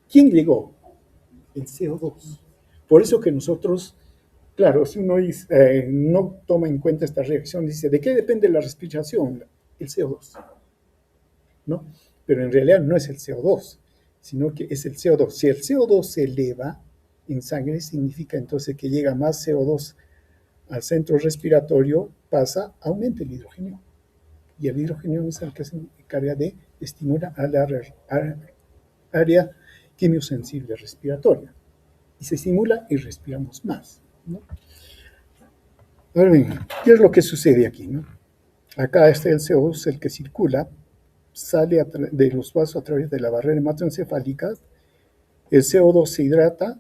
¿Quién llegó? El CO2. Por eso que nosotros, claro, si uno no toma en cuenta esta reacción, dice, ¿de qué depende la respiración? El CO2, ¿no? Pero en realidad no es el CO2, sino que es el CO2. Si el CO2 se eleva en sangre, significa entonces que llega más CO2 al centro respiratorio, aumenta el hidrógeno. Y el hidrógeno es el que se encarga de estimular a la área quimiosensible respiratoria. Y se estimula y respiramos más, ¿no? Ahora bien, ¿qué es lo que sucede aquí, no? Acá está el CO2, el que circula, sale de los vasos a través de la barrera hematoencefálica. El CO2 se hidrata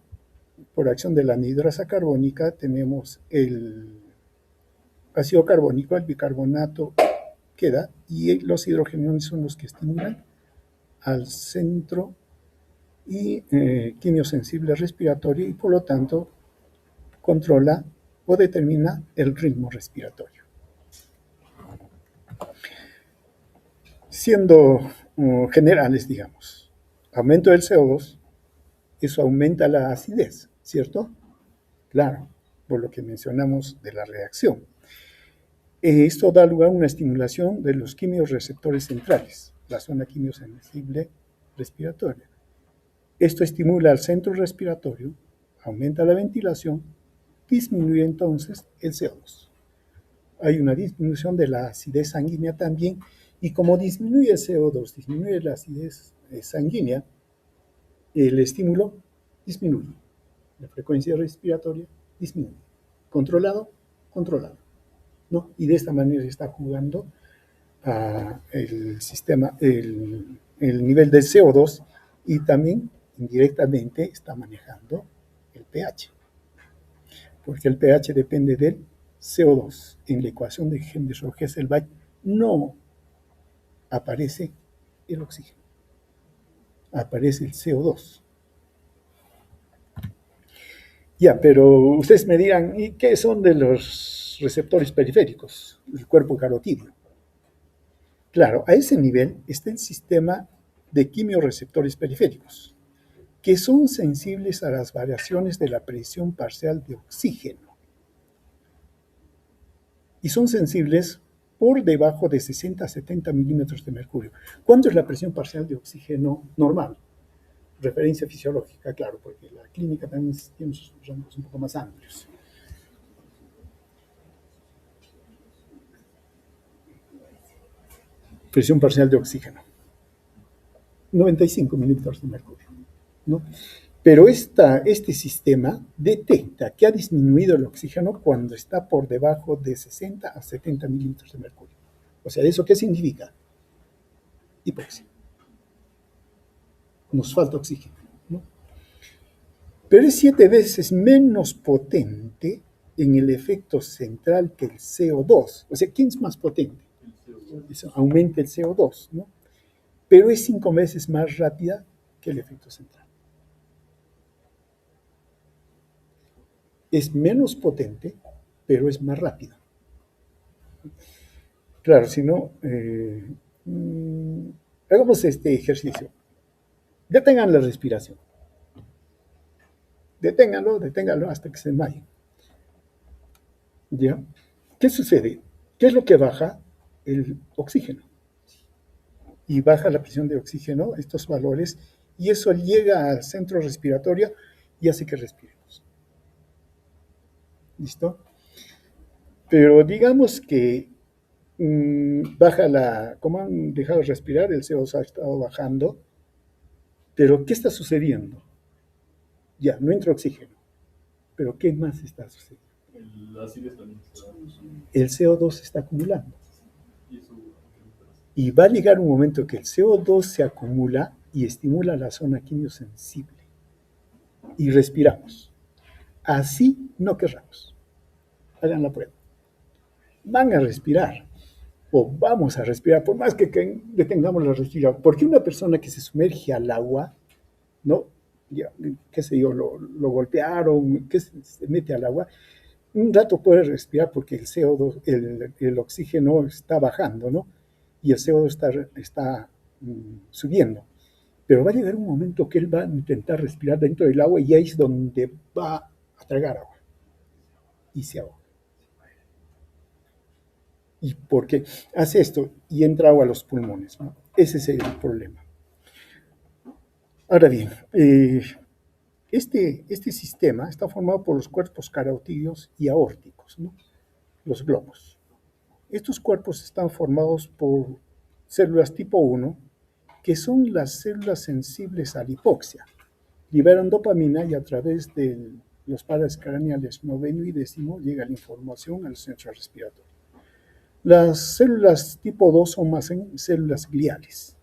por acción de la anhidrasa carbónica. Tenemos el ácido carbónico, el bicarbonato queda, y los hidrogeniones son los que estimulan al centro y quimiosensible respiratorio, y por lo tanto controla o determina el ritmo respiratorio. Siendo generales, digamos, aumento del CO2, eso aumenta la acidez, ¿cierto? Claro, por lo que mencionamos de la reacción. Esto da lugar a una estimulación de los quimiorreceptores centrales, la zona quimiosensible respiratoria. Esto estimula al centro respiratorio, aumenta la ventilación, disminuye entonces el CO2. Hay una disminución de la acidez sanguínea también, y como disminuye el CO2, disminuye la acidez sanguínea, el estímulo disminuye, la frecuencia respiratoria disminuye. Controlado, controlado, ¿no? Y de esta manera está jugando el sistema, el nivel del CO2, y también indirectamente está manejando el pH, porque el pH depende del CO2. En la ecuación de Hendrix-Hesselbalch no aparece el oxígeno, aparece el CO2. Ya, pero ustedes me dirán, ¿y qué son de los receptores periféricos? El cuerpo carotídeo. Claro, a ese nivel está el sistema de quimiorreceptores periféricos, que son sensibles a las variaciones de la presión parcial de oxígeno. Y son sensibles por debajo de 60 a 70 milímetros de mercurio. ¿Cuánto es la presión parcial de oxígeno normal? Referencia fisiológica, claro, porque la clínica también tiene sus rangos un poco más amplios. Presión parcial de oxígeno, 95 milímetros de mercurio, ¿no? Pero este sistema detecta que ha disminuido el oxígeno cuando está por debajo de 60 a 70 milímetros de mercurio. O sea, ¿eso qué significa? Hipoxia. Nos falta oxígeno, ¿no? Pero es 7 veces menos potente en el efecto central que el CO2. O sea, ¿quién es más potente? Eso aumenta el CO2, ¿no? Pero es 5 veces más rápida que el efecto central. Es menos potente, pero es más rápida. Claro, si no, hagamos este ejercicio. Detengan la respiración. Deténganlo hasta que se desmayen. ¿Ya? ¿Qué sucede? ¿Qué es lo que baja? El oxígeno. Y baja la presión de oxígeno, estos valores, y eso llega al centro respiratorio y hace que respiremos. ¿Listo? Pero digamos que como han dejado de respirar, el CO2 ha estado bajando, pero ¿qué está sucediendo? Ya, no entra oxígeno, pero ¿qué más está sucediendo? El CO2 se está acumulando. Y va a llegar un momento que el CO2 se acumula y estimula la zona quimiosensible. Y respiramos. Así no querramos. Hagan la prueba. Van a respirar. O vamos a respirar, por más que detengamos la respiración. Porque una persona que se sumerge al agua, ¿no? Ya, qué sé yo, lo golpearon, que se mete al agua, un rato puede respirar porque el CO2, el oxígeno está bajando, ¿no? Y el CO2 está subiendo. Pero va a llegar un momento que él va a intentar respirar dentro del agua, y ahí es donde va a tragar agua y se ahoga. ¿Y por qué hace esto? Y entra agua a los pulmones, ¿no? Ese es el problema. Ahora bien, este sistema está formado por los cuerpos carotídeos y aórticos, ¿no? Los globos. Estos cuerpos están formados por células tipo 1, que son las células sensibles a la hipoxia. Liberan dopamina y a través de los pares craneales noveno y décimo llega la información al centro respiratorio. Las células tipo 2 son más células gliales,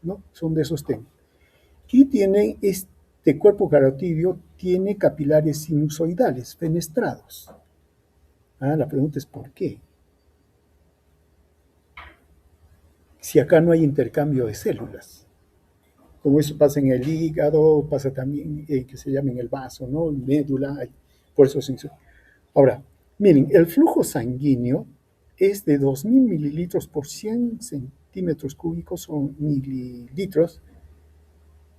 ¿no? Son de esos temas. Aquí tiene este cuerpo carotídeo, tiene capilares sinusoidales, fenestrados. La pregunta es ¿por qué? Si acá no hay intercambio de células. Como eso pasa en el hígado, pasa también que se llama en el vaso, ¿no? Médula, por eso se... Ahora, miren, el flujo sanguíneo es de 2.000 mililitros por 100 centímetros cúbicos o mililitros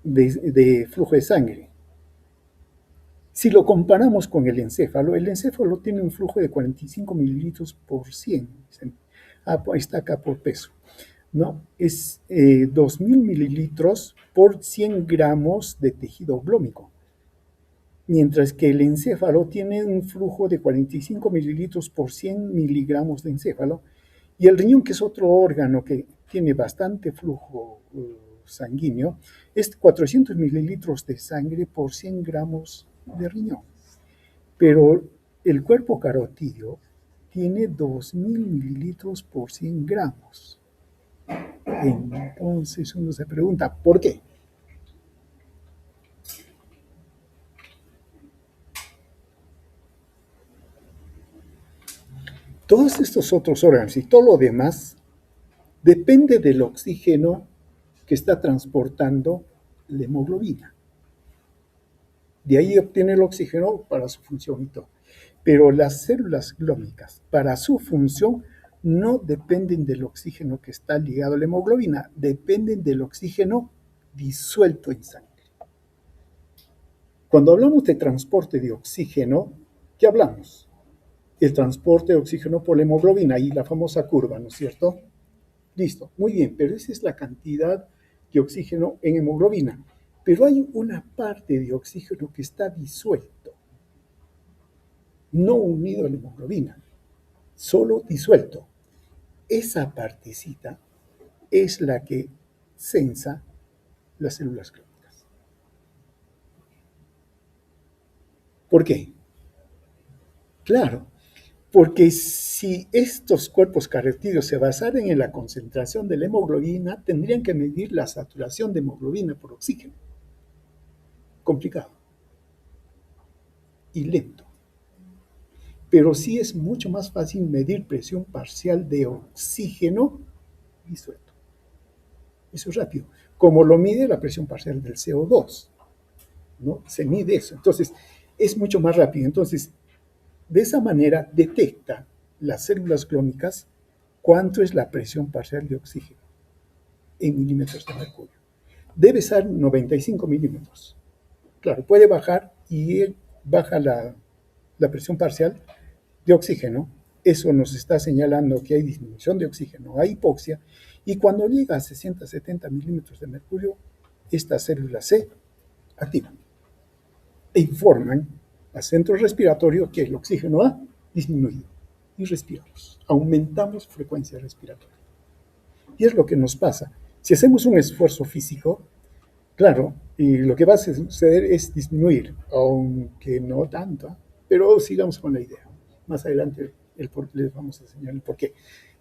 de flujo de sangre. Si lo comparamos con el encéfalo tiene un flujo de 45 mililitros por 100. Está acá por peso. ¿No? Es 2.000 mililitros por 100 gramos de tejido oblómico. Mientras que el encéfalo tiene un flujo de 45 mililitros por 100 miligramos de encéfalo. Y el riñón, que es otro órgano que tiene bastante flujo sanguíneo, es 400 mililitros de sangre por 100 gramos de riñón. Pero el cuerpo carotídeo tiene 2.000 mililitros por 100 gramos. Entonces uno se pregunta, ¿por qué? Todos estos otros órganos y todo lo demás depende del oxígeno que está transportando la hemoglobina. De ahí obtiene el oxígeno para su función y todo. Pero las células glómicas, para su función, no dependen del oxígeno que está ligado a la hemoglobina, dependen del oxígeno disuelto en sangre. Cuando hablamos de transporte de oxígeno, ¿qué hablamos? El transporte de oxígeno por la hemoglobina, y la famosa curva, ¿no es cierto? Listo, muy bien, pero esa es la cantidad de oxígeno en hemoglobina. Pero hay una parte de oxígeno que está disuelto, no unido a la hemoglobina, solo disuelto. Esa partecita es la que sensa las células glómicas. ¿Por qué? Claro, porque si estos cuerpos carotídeos se basaran en la concentración de la hemoglobina, tendrían que medir la saturación de hemoglobina por oxígeno. Complicado y lento. Pero sí es mucho más fácil medir presión parcial de oxígeno disuelto. Eso es rápido. Como lo mide la presión parcial del CO2, ¿no? Se mide eso. Entonces, es mucho más rápido. Entonces, de esa manera detecta las células glómicas cuánto es la presión parcial de oxígeno en milímetros de mercurio. Debe ser 95 milímetros. Claro, puede bajar y baja la presión parcial de oxígeno. Eso nos está señalando que hay disminución de oxígeno, hay hipoxia, y cuando llega a 60-70 milímetros de mercurio, estas células se activan e informan al centro respiratorio que el oxígeno ha disminuido y respiramos, aumentamos frecuencia respiratoria. Y es lo que nos pasa. Si hacemos un esfuerzo físico, claro, y lo que va a suceder es disminuir, aunque no tanto, pero sigamos con la idea. Más adelante les vamos a enseñar el por qué.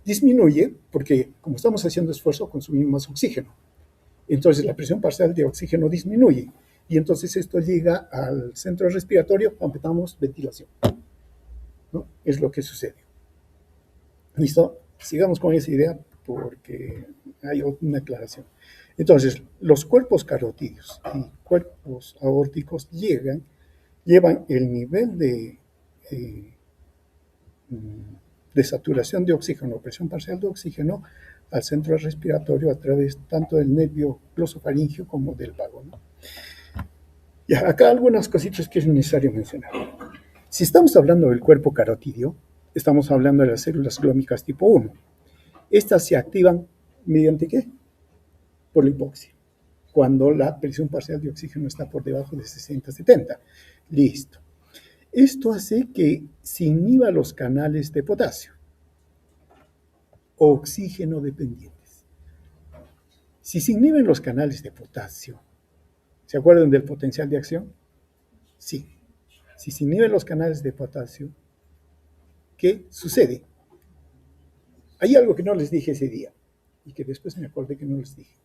Disminuye porque como estamos haciendo esfuerzo consumimos más oxígeno. Entonces la presión parcial de oxígeno disminuye y entonces esto llega al centro respiratorio, aumentamos ventilación, ¿no? Es lo que sucede. ¿Listo? Sigamos con esa idea porque hay una aclaración. Entonces, los cuerpos carotídeos y cuerpos aórticos llevan el nivel de saturación de oxígeno, presión parcial de oxígeno, al centro respiratorio a través tanto del nervio glosofaríngeo como del vago, ¿no? Y acá algunas cositas que es necesario mencionar. Si estamos hablando del cuerpo carotídeo, estamos hablando de las células glómicas tipo 1. Estas se activan mediante ¿qué? Por la hipoxia, cuando la presión parcial de oxígeno está por debajo de 60-70. Listo. Esto hace que se inhiba los canales de potasio, oxígeno dependientes. Si se inhiben los canales de potasio, ¿se acuerdan del potencial de acción? Sí. Si se inhiben los canales de potasio, ¿qué sucede? Hay algo que no les dije ese día y que después me acordé que no les dije.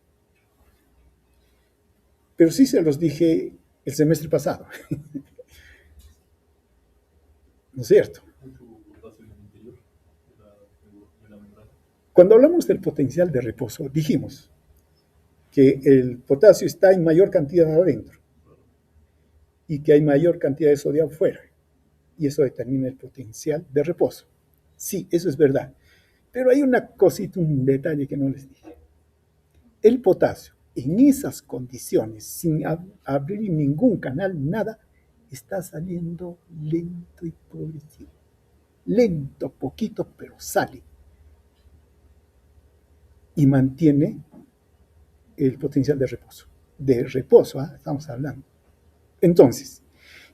Pero sí se los dije el semestre pasado. ¿No es cierto? Cuando hablamos del potencial de reposo, dijimos que el potasio está en mayor cantidad adentro y que hay mayor cantidad de sodio afuera. Y eso determina el potencial de reposo. Sí, eso es verdad. Pero hay una cosita, un detalle que no les dije. El potasio, en esas condiciones, sin abrir ningún canal, nada, está saliendo lento y progresivo. Lento, poquito, pero sale. Y mantiene el potencial de reposo. De reposo, estamos hablando. Entonces,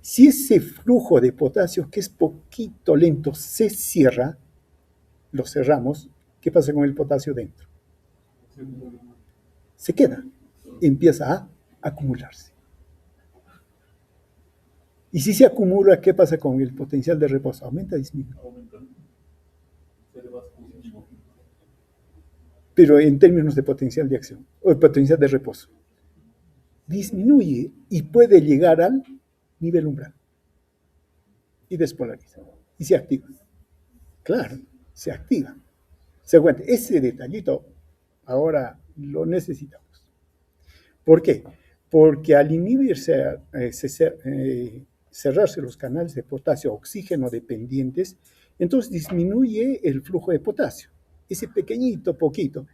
si ese flujo de potasio, que es poquito lento, se cierra, lo cerramos, ¿qué pasa con el potasio dentro? Se queda, empieza a acumularse. Y si se acumula, ¿qué pasa con el potencial de reposo? ¿Aumenta o disminuye? Pero en términos de potencial de acción, o de potencial de reposo, disminuye y puede llegar al nivel umbral. Y despolariza. Y se activa. Claro, se activa. Se cuenta, ese detallito ahora lo necesitamos. ¿Por qué? Porque al inhibirse, cerrarse los canales de potasio oxígeno dependientes, entonces disminuye el flujo de potasio, ese pequeñito, poquito,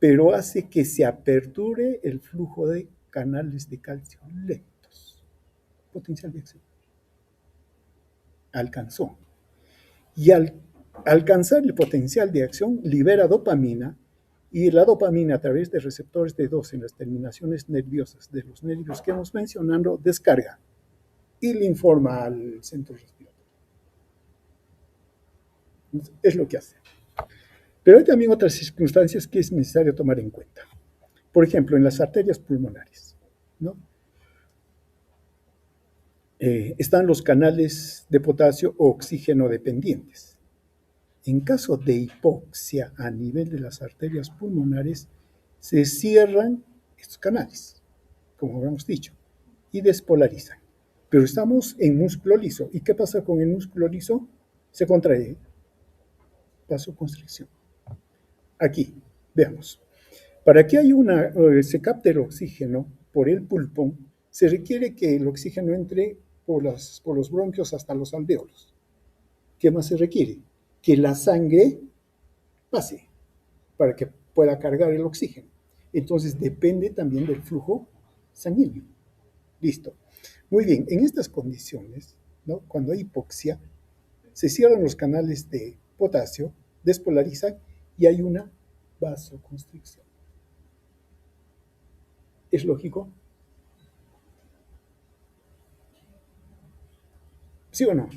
pero hace que se aperture el flujo de canales de calcio lentos. Potencial de acción. Alcanzó. Y al alcanzar el potencial de acción, libera dopamina, y la dopamina a través de receptores de 2 en las terminaciones nerviosas de los nervios que hemos mencionado, descarga y le informa al centro respiratorio. Es lo que hace. Pero hay también otras circunstancias que es necesario tomar en cuenta. Por ejemplo, en las arterias pulmonares, ¿no? Están los canales de potasio o oxígeno dependientes. En caso de hipoxia a nivel de las arterias pulmonares, se cierran estos canales, como habíamos dicho, y despolarizan. Pero estamos en músculo liso. ¿Y qué pasa con el músculo liso? Se contrae. Vasoconstricción. Aquí, veamos. Para que se capte el oxígeno por el pulmón, se requiere que el oxígeno entre por los bronquios hasta los alvéolos. ¿Qué más se requiere? Que la sangre pase para que pueda cargar el oxígeno. Entonces depende también del flujo sanguíneo. Listo. Muy bien, en estas condiciones, ¿no? Cuando hay hipoxia, se cierran los canales de potasio, despolarizan y hay una vasoconstricción. ¿Es lógico? ¿Sí o no?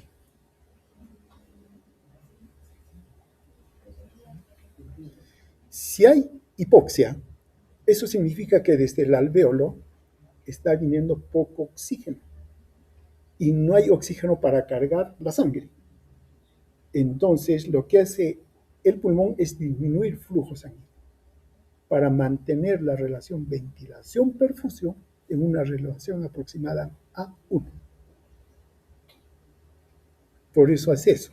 Si hay hipoxia, eso significa que desde el alvéolo está viniendo poco oxígeno y no hay oxígeno para cargar la sangre. Entonces, lo que hace el pulmón es disminuir el flujo sanguíneo para mantener la relación ventilación-perfusión en una relación aproximada a 1. Por eso hace eso.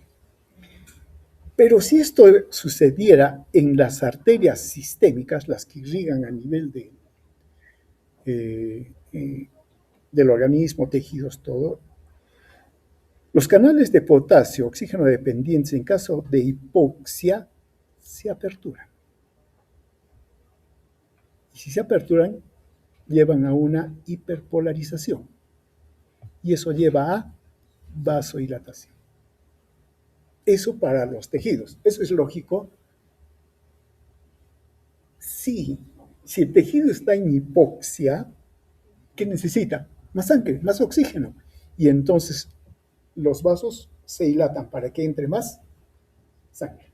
Pero si esto sucediera en las arterias sistémicas, las que irrigan a nivel del organismo, tejidos, todo, los canales de potasio, oxígeno dependientes en caso de hipoxia, se aperturan. Y si se aperturan, llevan a una hiperpolarización. Y eso lleva a vasodilatación. Eso para los tejidos. Eso es lógico. Sí, si el tejido está en hipoxia, ¿qué necesita? Más sangre, más oxígeno. Y entonces los vasos se dilatan para que entre más sangre.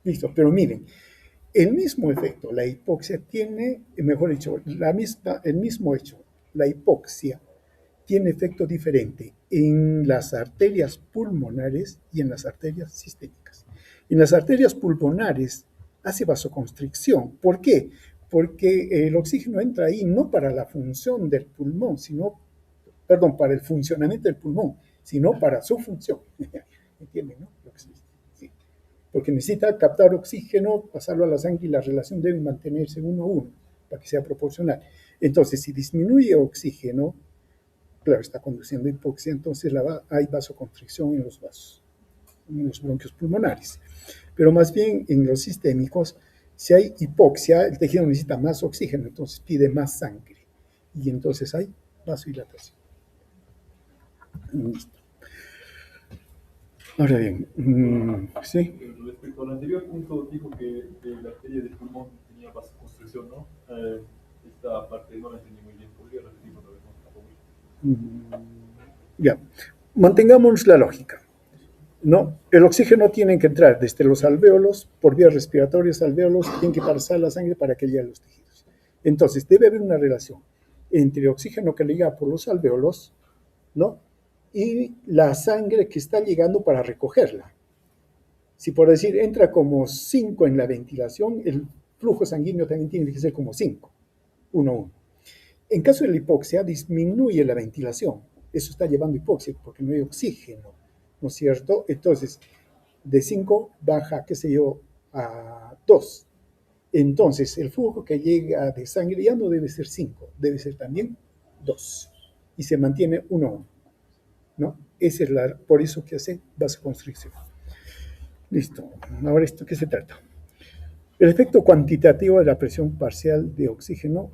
Listo, pero miren, el mismo efecto, la hipoxia tiene, mejor dicho, el mismo hecho, la hipoxia tiene efecto diferente en las arterias pulmonares y en las arterias sistémicas. En las arterias pulmonares hace vasoconstricción. ¿Por qué? Porque el oxígeno entra ahí no para la función del pulmón, para el funcionamiento del pulmón, sino para su función. ¿Entienden, no? Sí. Porque necesita captar oxígeno, pasarlo a la sangre y la relación debe mantenerse 1:1 para que sea proporcional. Entonces, si disminuye oxígeno, claro, está conduciendo a hipoxia, entonces hay vasoconstricción en los vasos, en los bronquios pulmonares. Pero más bien en los sistémicos, si hay hipoxia, el tejido necesita más oxígeno, entonces pide más sangre. Y entonces hay vasodilatación. Listo. Ahora bien, sí. Respecto al anterior punto, dijo que la arteria del pulmón tenía vasoconstricción, ¿no? Esta parte no la entendí muy bien. ¿Podría repetirlo otra vez, por favor? Ya, mantengamos la lógica. No, el oxígeno tiene que entrar desde los alvéolos, por vías respiratorias, alvéolos, tiene que pasar la sangre para que llegue a los tejidos. Entonces, debe haber una relación entre el oxígeno que llega por los alvéolos, ¿no? Y la sangre que está llegando para recogerla. Si por decir entra como 5 en la ventilación, el flujo sanguíneo también tiene que ser como 5, 1:1. En caso de la hipoxia, disminuye la ventilación. Eso está llevando hipoxia porque no hay oxígeno, ¿no es cierto? Entonces, de 5 baja, qué sé yo, a 2. Entonces, el flujo que llega de sangre ya no debe ser 5, debe ser también 2. Y se mantiene 1:1, ¿no? Por eso que hace vasoconstricción. Listo. Ahora, ¿esto qué se trata? El efecto cuantitativo de la presión parcial de oxígeno,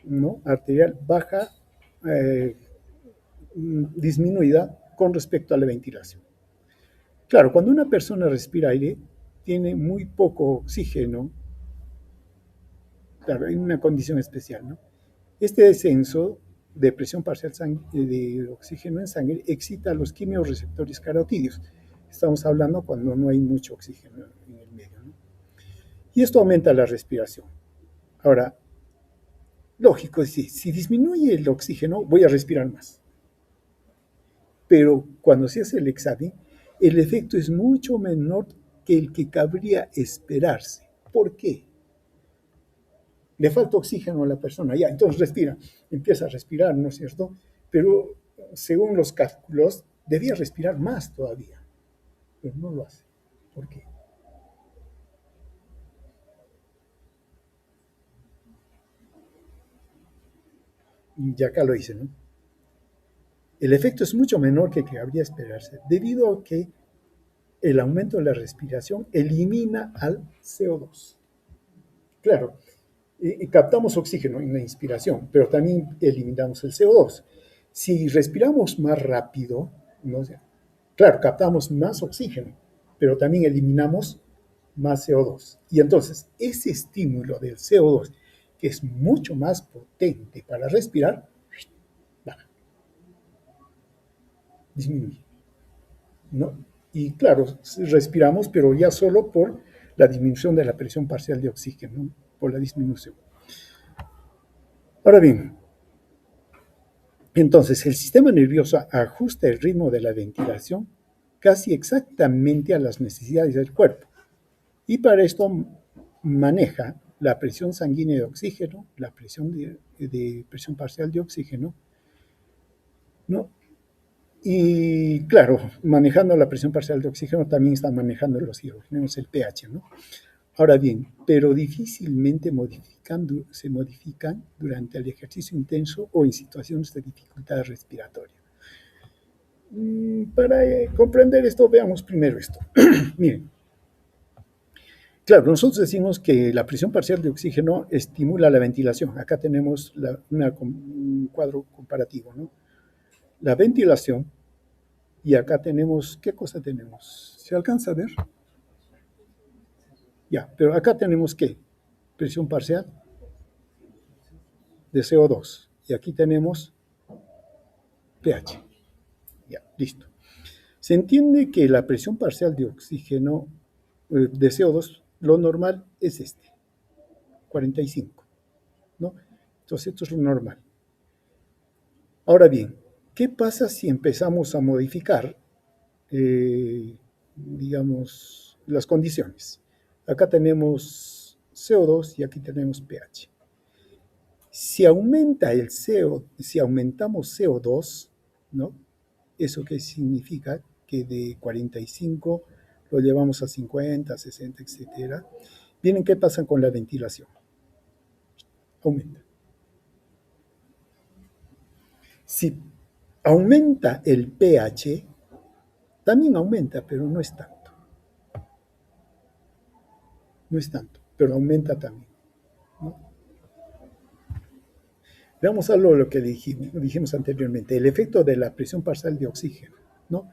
¿no?, arterial baja, disminuida con respecto a la ventilación. Claro, cuando una persona respira aire, tiene muy poco oxígeno. Claro, hay una condición especial, ¿no? Este descenso de presión parcial de oxígeno en sangre excita a los quimiorreceptores carotídeos. Estamos hablando cuando no hay mucho oxígeno en el medio, ¿no? Y esto aumenta la respiración. Ahora, lógico, si disminuye el oxígeno, voy a respirar más. Pero cuando se hace el examen, el efecto es mucho menor que el que cabría esperarse. ¿Por qué? Le falta oxígeno a la persona, ya, entonces respira, empieza a respirar, ¿no es cierto? Pero según los cálculos, debía respirar más todavía, pero no lo hace. ¿Por qué? Y acá lo hice, ¿no? El efecto es mucho menor que el que cabría esperarse, debido a que el aumento de la respiración elimina al CO2. Claro, captamos oxígeno en la inspiración, pero también eliminamos el CO2. Si respiramos más rápido, ¿no? Claro, captamos más oxígeno, pero también eliminamos más CO2. Y entonces, ese estímulo del CO2, que es mucho más potente para respirar, baja, disminuye, ¿no? Y claro, respiramos, pero ya solo por la disminución de la presión parcial de oxígeno, ¿no?, por la disminución. Ahora bien, entonces el sistema nervioso ajusta el ritmo de la ventilación casi exactamente a las necesidades del cuerpo. Y para esto maneja la presión sanguínea de oxígeno, la presión de presión parcial de oxígeno, ¿no? Y claro, manejando la presión parcial de oxígeno también están manejando los hidrogenos, el pH, ¿no? Ahora bien, pero difícilmente se modifican durante el ejercicio intenso o en situaciones de dificultad respiratoria. Para comprender esto, veamos primero esto. Miren, claro, nosotros decimos que la presión parcial de oxígeno estimula la ventilación. Acá tenemos un cuadro comparativo, ¿no? la ventilación y acá tenemos, ¿qué cosa tenemos? ¿Se alcanza a ver? Ya, pero acá tenemos ¿qué? Presión parcial de CO2 y aquí tenemos pH. Ya, listo. Se entiende que la presión parcial de oxígeno, de CO2, lo normal es 45, ¿no? Entonces esto es lo normal. Ahora bien, ¿qué pasa si empezamos a modificar, digamos, las condiciones? Acá tenemos CO2 y aquí tenemos pH. Si aumentamos CO2, ¿no? ¿Eso qué significa? Que de 45 lo llevamos a 50, 60, etcétera. Miren qué pasa con la ventilación. Aumenta. Si aumenta el pH, también aumenta, pero no es tanto. No es tanto, pero aumenta también, ¿no? Veamos algo de lo que dijimos anteriormente, el efecto de la presión parcial de oxígeno, ¿no?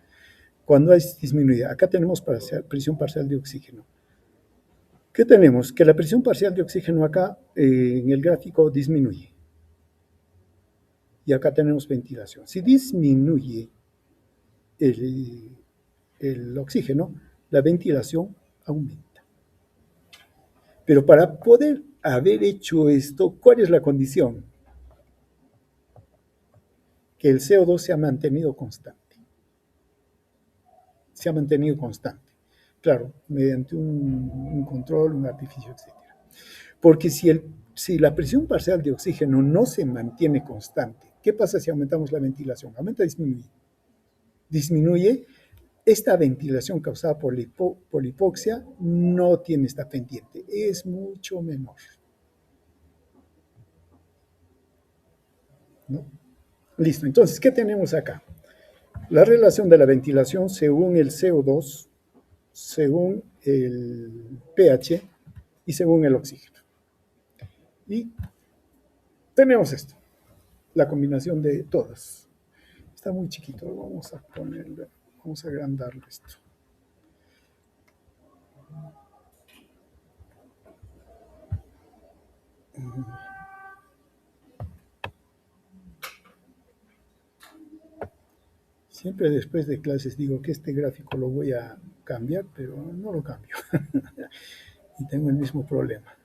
Cuando es disminuida. Acá tenemos presión parcial de oxígeno. ¿Qué tenemos? Que la presión parcial de oxígeno acá en el gráfico disminuye. Y acá tenemos ventilación. Si disminuye el oxígeno, la ventilación aumenta. Pero para poder haber hecho esto, ¿cuál es la condición? Que el CO2 se ha mantenido constante. Se ha mantenido constante. Claro, mediante un control, un artificio, etc. Porque si la presión parcial de oxígeno no se mantiene constante, ¿qué pasa si aumentamos la ventilación? ¿Aumenta o disminuye? Disminuye. Esta ventilación causada por la hipoxia no tiene esta pendiente, es mucho menor, ¿no? Listo, entonces, ¿qué tenemos acá? La relación de la ventilación según el CO2, según el pH y según el oxígeno. Y tenemos esto, la combinación de todas. Está muy chiquito, vamos a agrandarlo esto. Siempre después de clases digo que este gráfico lo voy a cambiar, pero no lo cambio. Y tengo el mismo problema.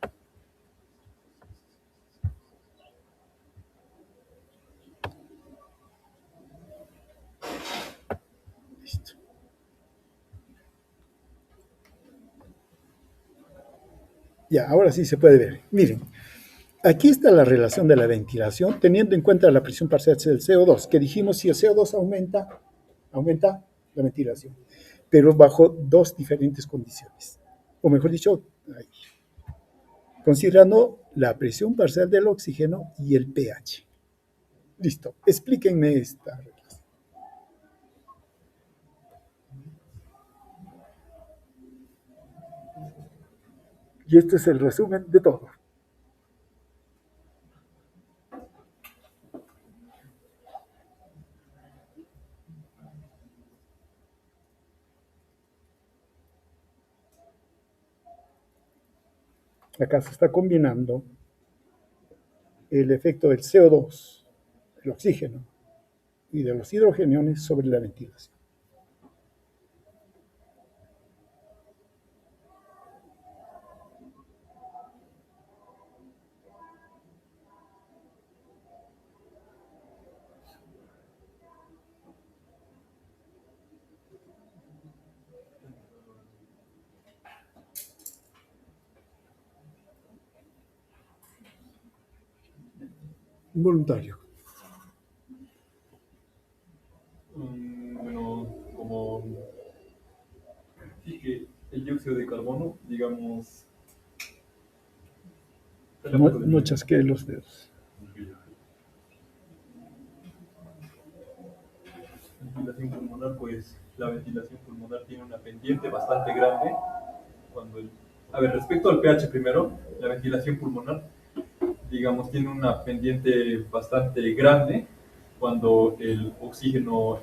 Listo. Ya, ahora sí se puede ver. Miren, aquí está la relación de la ventilación, teniendo en cuenta la presión parcial del CO2, que dijimos si el CO2 aumenta, aumenta la ventilación, pero bajo dos diferentes condiciones. O mejor dicho, ahí, considerando la presión parcial del oxígeno y el pH. Listo, explíquenme esta relación. Y este es el resumen de todo. Acá se está combinando el efecto del CO2, el oxígeno y de los hidrogeniones sobre la ventilación. Involuntario. Bueno, como sí que el dióxido de carbono, digamos, No chasquee los dedos. Ventilación pulmonar, pues la ventilación pulmonar tiene una pendiente bastante grande. A ver, respecto al pH primero, la ventilación pulmonar, digamos, tiene una pendiente bastante grande cuando el oxígeno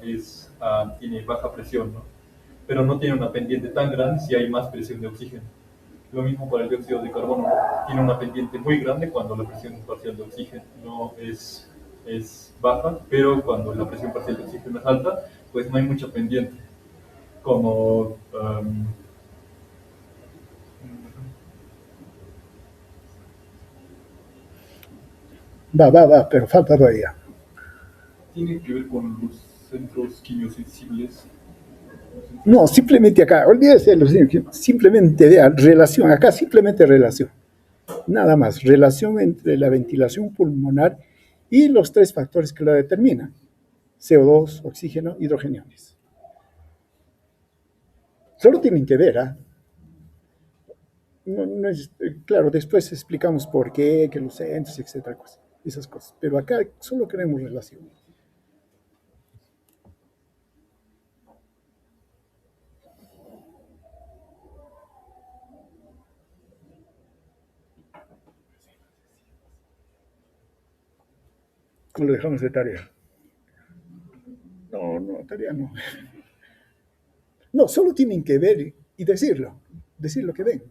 tiene baja presión, ¿no? Pero no tiene una pendiente tan grande si hay más presión de oxígeno. Lo mismo para el dióxido de carbono, ¿no? Tiene una pendiente muy grande cuando la presión parcial de oxígeno no es baja, pero cuando la presión parcial de oxígeno es alta, pues no hay mucha pendiente. Como Pero falta todavía. tiene que ver con los centros quimiosensibles. No, simplemente acá, olvídese de los simplemente vea relación, acá simplemente relación. Nada más, relación entre la ventilación pulmonar y los tres factores que la determinan: CO2, oxígeno, hidrogeniones. Solo tienen que ver, ¿ah? No es, claro, después explicamos por qué, que los centros, etcétera, esas cosas. Pero acá solo queremos relación. ¿Cómo lo dejamos de tarea? No, tarea no. No, solo tienen que ver y decir lo que ven.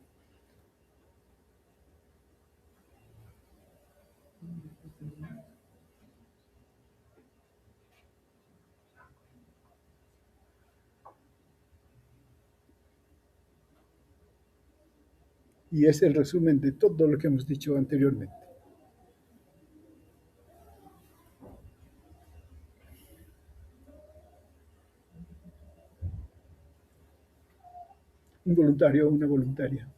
Y es el resumen de todo lo que hemos dicho anteriormente. Un voluntario o una voluntaria.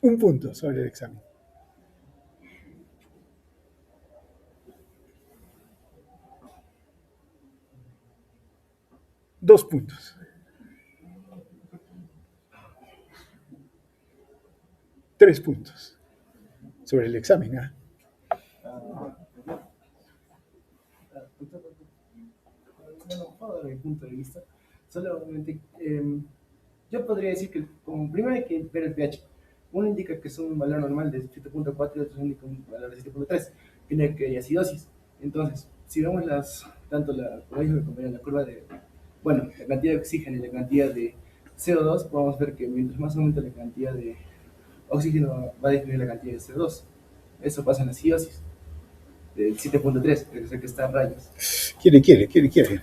Un punto sobre el examen. Dos puntos. Tres puntos sobre el examen. ¿Ah? No puedo dar mi punto de vista. Solamente, yo podría decir que como primero hay que ver el pH. Uno indica que es un valor normal de 7.4 y otro indica un valor de 7.3. Tiene que hay acidosis. Entonces, si vemos tanto como dijo mi compañero, la curva de, bueno, la cantidad de oxígeno y la cantidad de CO2, podemos ver que mientras más aumenta la cantidad de oxígeno, va a disminuir la cantidad de CO2. Eso pasa en la acidosis, del 7.3, que es el que está a rayas. Quiere.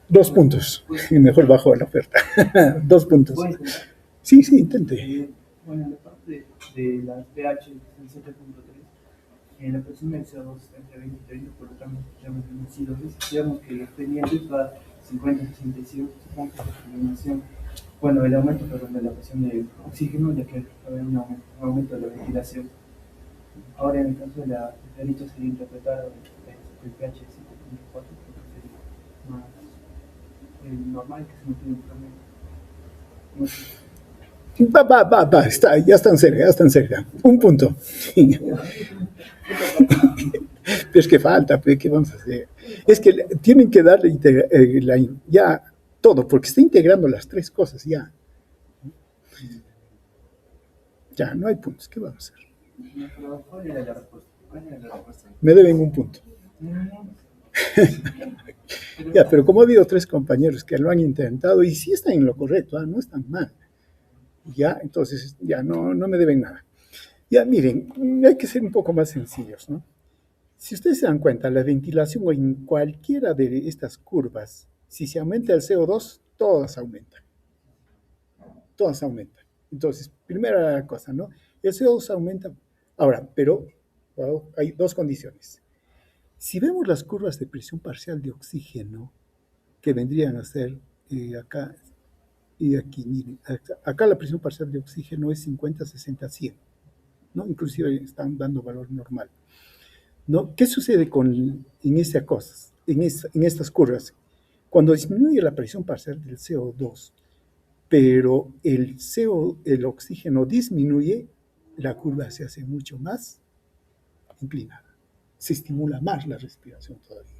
Dos puntos. Mejor bajo la oferta. Dos puntos. Sí, intente. Bueno, en la parte de la pH, el 7.3, la presión del CO2 está entre 20 y 30, por lo tanto, digamos que los pendientes va 50-65, supongo que es la combinación. Bueno, el aumento de la presión de oxígeno, ya que va a haber un aumento de la ventilación. Ahora, en el caso de la derecha, sería interpretar el pH 7.4, porque sería más normal que se mantiene en promedio. No sé. Ya están cerca. Un punto. Pero es que falta, pues, ¿qué vamos a hacer? Es que tienen que darle ya todo, porque está integrando las tres cosas ya. Ya, no hay puntos. ¿Qué vamos a hacer? ¿Cuál era la respuesta? Me deben un punto. Ya, pero como ha habido tres compañeros que lo han intentado y sí están en lo correcto, no están mal. Ya, entonces, ya no me deben nada. Ya, miren, hay que ser un poco más sencillos, ¿no? Si ustedes se dan cuenta, la ventilación o en cualquiera de estas curvas, si se aumenta el CO2, todas aumentan. Todas aumentan. Entonces, primera cosa, ¿no? El CO2 aumenta. Ahora, pero hay dos condiciones. Si vemos las curvas de presión parcial de oxígeno, que vendrían a ser acá y aquí, miren, acá la presión parcial de oxígeno es 50, 60, 100, ¿no? Inclusive están dando valor normal, ¿no? ¿Qué sucede en estas curvas? Cuando disminuye la presión parcial del CO2, pero el oxígeno disminuye, la curva se hace mucho más inclinada. Se estimula más la respiración todavía.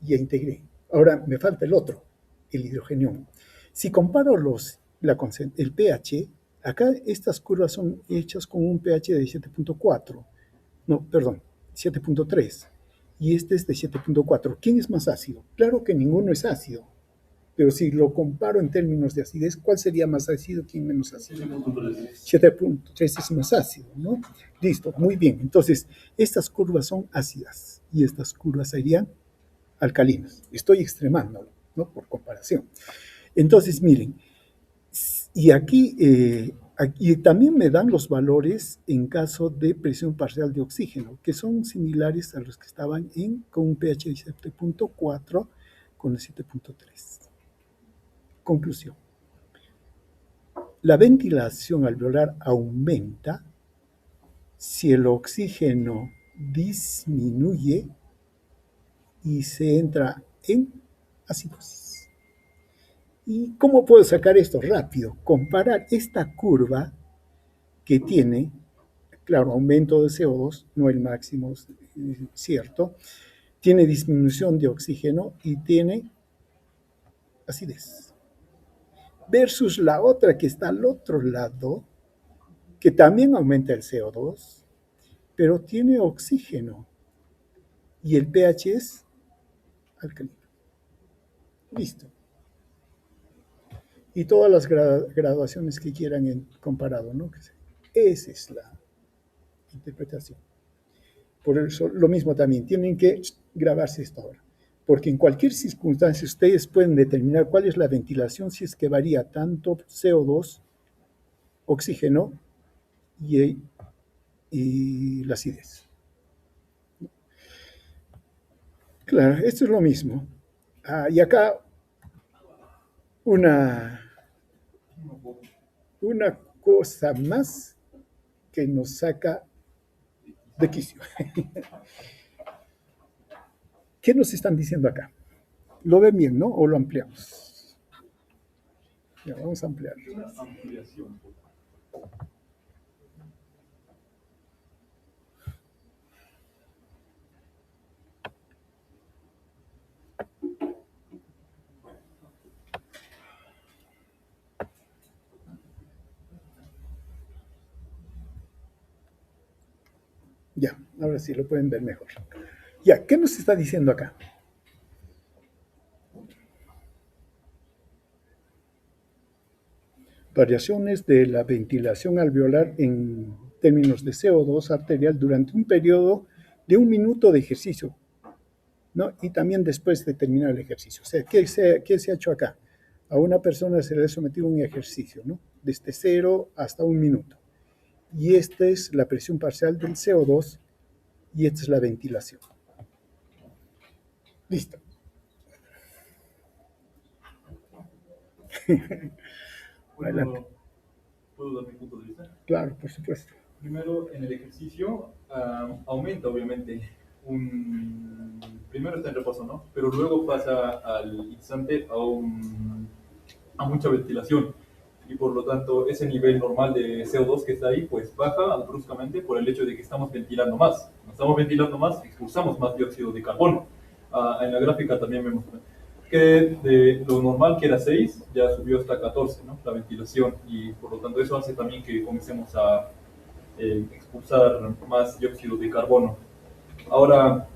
Ya integré. Ahora me falta el otro, el hidrogenio. Si comparo el pH, Acá estas curvas son hechas con un pH de 7.4, no, perdón, 7.3, y este es de 7.4. ¿Quién es más ácido? Claro que ninguno es ácido, pero si lo comparo en términos de acidez, ¿cuál sería más ácido, quién menos ácido? 7.3 es más ácido, ¿no? Listo, muy bien. Entonces, estas curvas son ácidas y estas curvas serían alcalinas. Estoy extremándolo, ¿no? Por comparación. Entonces, miren, y aquí también me dan los valores en caso de presión parcial de oxígeno, que son similares a los que estaban con un pH de 7.4 con el 7.3. Conclusión. La ventilación alveolar aumenta si el oxígeno disminuye y se entra en acidosis. ¿Y cómo puedo sacar esto? Rápido. Comparar esta curva que tiene, claro, aumento de CO2, no el máximo, cierto, tiene disminución de oxígeno y tiene acidez. Versus la otra que está al otro lado, que también aumenta el CO2, pero tiene oxígeno y el pH es alcalino. Listo. Y todas las graduaciones que quieran comparado, ¿no? Esa es la interpretación. Por eso, lo mismo también, tienen que grabarse esto ahora. Porque en cualquier circunstancia ustedes pueden determinar cuál es la ventilación si es que varía tanto CO2, oxígeno y la acidez. Claro, esto es lo mismo. Y acá una cosa más que nos saca de quicio. ¿Qué nos están diciendo acá? ¿Lo ven bien, no? ¿O lo ampliamos? Ya, vamos a ampliar. Ampliación. Ya, ahora sí lo pueden ver mejor. Ya, ¿qué nos está diciendo acá? Variaciones de la ventilación alveolar en términos de CO2 arterial durante un periodo de 1 minuto de ejercicio, ¿no? Y también después de terminar el ejercicio. O sea, ¿qué se ha hecho acá? A una persona se le ha sometido a un ejercicio, ¿no? Desde 0 hasta 1 minuto. Y esta es la presión parcial del CO2 y esta es la ventilación. Listo. Adelante. ¿Puedo dar mi punto de vista? Claro, por supuesto. Primero, en el ejercicio aumenta obviamente primero está en reposo, ¿no? Pero luego pasa al instante a mucha ventilación y por lo tanto ese nivel normal de CO2 que está ahí pues baja bruscamente por el hecho de que estamos ventilando más. Cuando estamos ventilando más, expulsamos más dióxido de carbono. En la gráfica también vemos que de lo normal que era 6 ya subió hasta 14, ¿no? La ventilación y por lo tanto eso hace también que comencemos a expulsar más dióxido de carbono. Ahora,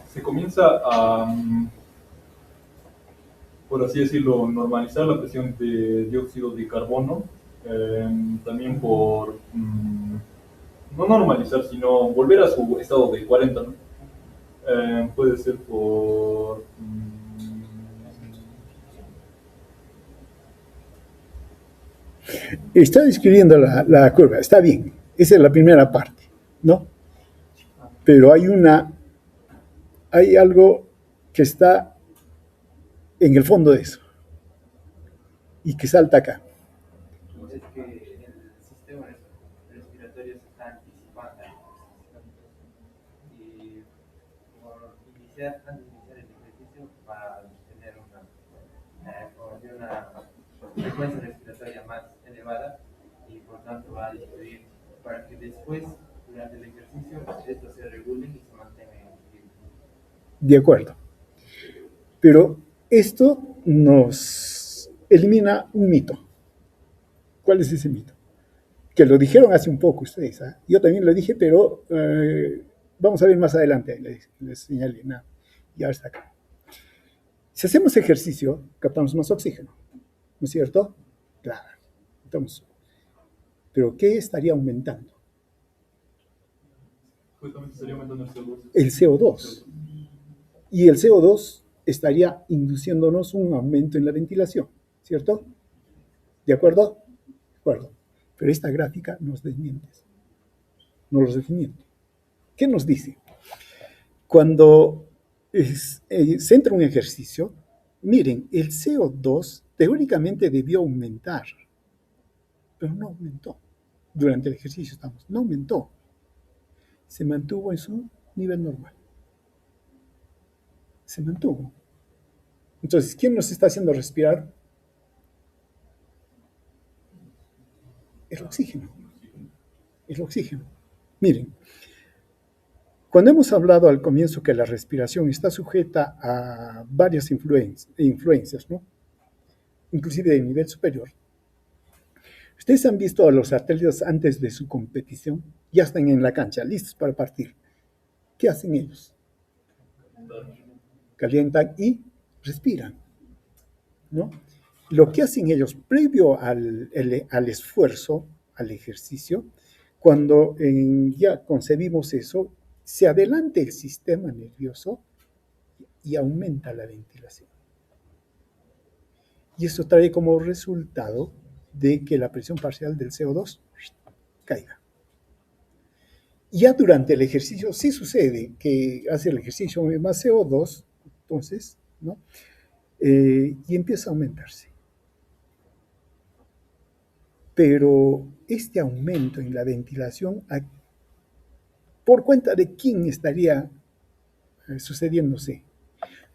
se comienza a, por así decirlo, normalizar la presión de dióxido de carbono, también por, no normalizar, sino volver a su estado de 40, ¿no? Puede ser por... Está describiendo la curva, está bien, esa es la primera parte, ¿no? Pero hay algo que está en el fondo de eso y que salta acá. Es que el sistema respiratorio se está anticipando y antes de iniciar el ejercicio va a tener una frecuencia respiratoria más elevada y por tanto va a disminuir para que después, durante el ejercicio, esto se regule y se mantenga en equilibrio. De acuerdo. Pero esto nos elimina un mito. ¿Cuál es ese mito? Que lo dijeron hace un poco ustedes. ¿Ah? Yo también lo dije, pero vamos a ver más adelante. Les señalé. Nada. Ya está acá. Si hacemos ejercicio, captamos más oxígeno. ¿No es cierto? Claro. Entonces, ¿pero qué estaría aumentando? Justamente estaría aumentando el CO2. El CO2. Y el CO2 estaría induciéndonos un aumento en la ventilación, ¿cierto? ¿De acuerdo? De acuerdo. Pero esta gráfica nos desmiente. Nos lo desmiente. ¿Qué nos dice? Cuando se entra un ejercicio, miren, el CO2 teóricamente debió aumentar, pero no aumentó. Durante el ejercicio no aumentó. Se mantuvo en su nivel normal. Se mantuvo. Entonces, ¿quién nos está haciendo respirar? El oxígeno. El oxígeno. Miren, cuando hemos hablado al comienzo que la respiración está sujeta a varias influencias, ¿no? Inclusive de nivel superior. Ustedes han visto a los atletas antes de su competición, ya están en la cancha, listos para partir. ¿Qué hacen ellos? Calientan y respiran, ¿no? Lo que hacen ellos previo al esfuerzo, al ejercicio, cuando ya concebimos eso, se adelanta el sistema nervioso y aumenta la ventilación. Y eso trae como resultado de que la presión parcial del CO2 caiga. Ya durante el ejercicio sí sucede que hace el ejercicio más CO2, entonces, ¿no? Y empieza a aumentarse. Pero este aumento en la ventilación, ¿por cuenta de quién estaría sucediéndose?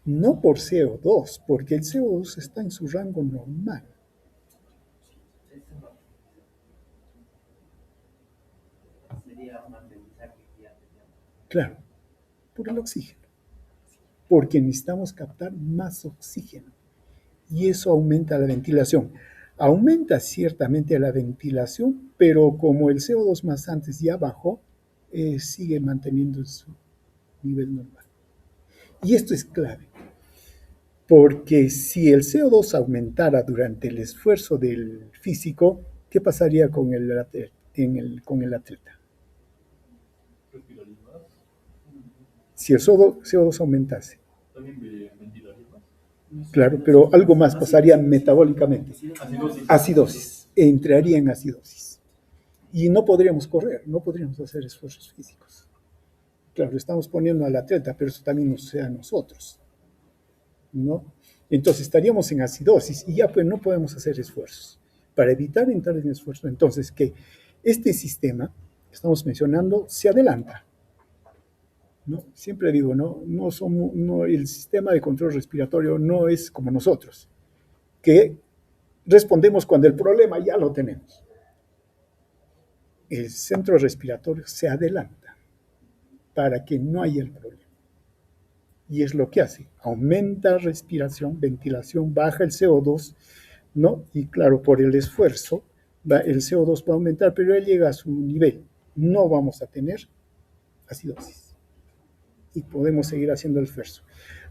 No por CO2, porque el CO2 está en su rango normal. Claro, por el oxígeno. Porque necesitamos captar más oxígeno. Y eso aumenta la ventilación. Aumenta ciertamente la ventilación, pero como el CO2 más antes ya bajó, sigue manteniendo su nivel normal. Y esto es clave, porque si el CO2 aumentara durante el esfuerzo del físico, ¿qué pasaría con el atleta? ¿Respiraría más? Si el CO2 aumentase. ¿También ventilaría más? Claro, pero algo más pasaría metabólicamente. Acidosis. Acidosis. Entraría en acidosis. Y no podríamos correr, no podríamos hacer esfuerzos físicos. Claro, estamos poniendo al atleta, pero eso también nos sucede a nosotros, ¿no? Entonces estaríamos en acidosis y ya pues no podemos hacer esfuerzos. Para evitar entrar en esfuerzo, entonces que este sistema que estamos mencionando se adelanta, ¿no? Siempre digo, no, el sistema de control respiratorio no es como nosotros, que respondemos cuando el problema ya lo tenemos. El centro respiratorio se adelanta para que no haya el problema. Y es lo que hace, aumenta respiración, ventilación, baja el CO2, ¿no? Y claro, por el esfuerzo, el CO2 va a aumentar, pero él llega a su nivel. No vamos a tener acidosis. Y podemos seguir haciendo el esfuerzo.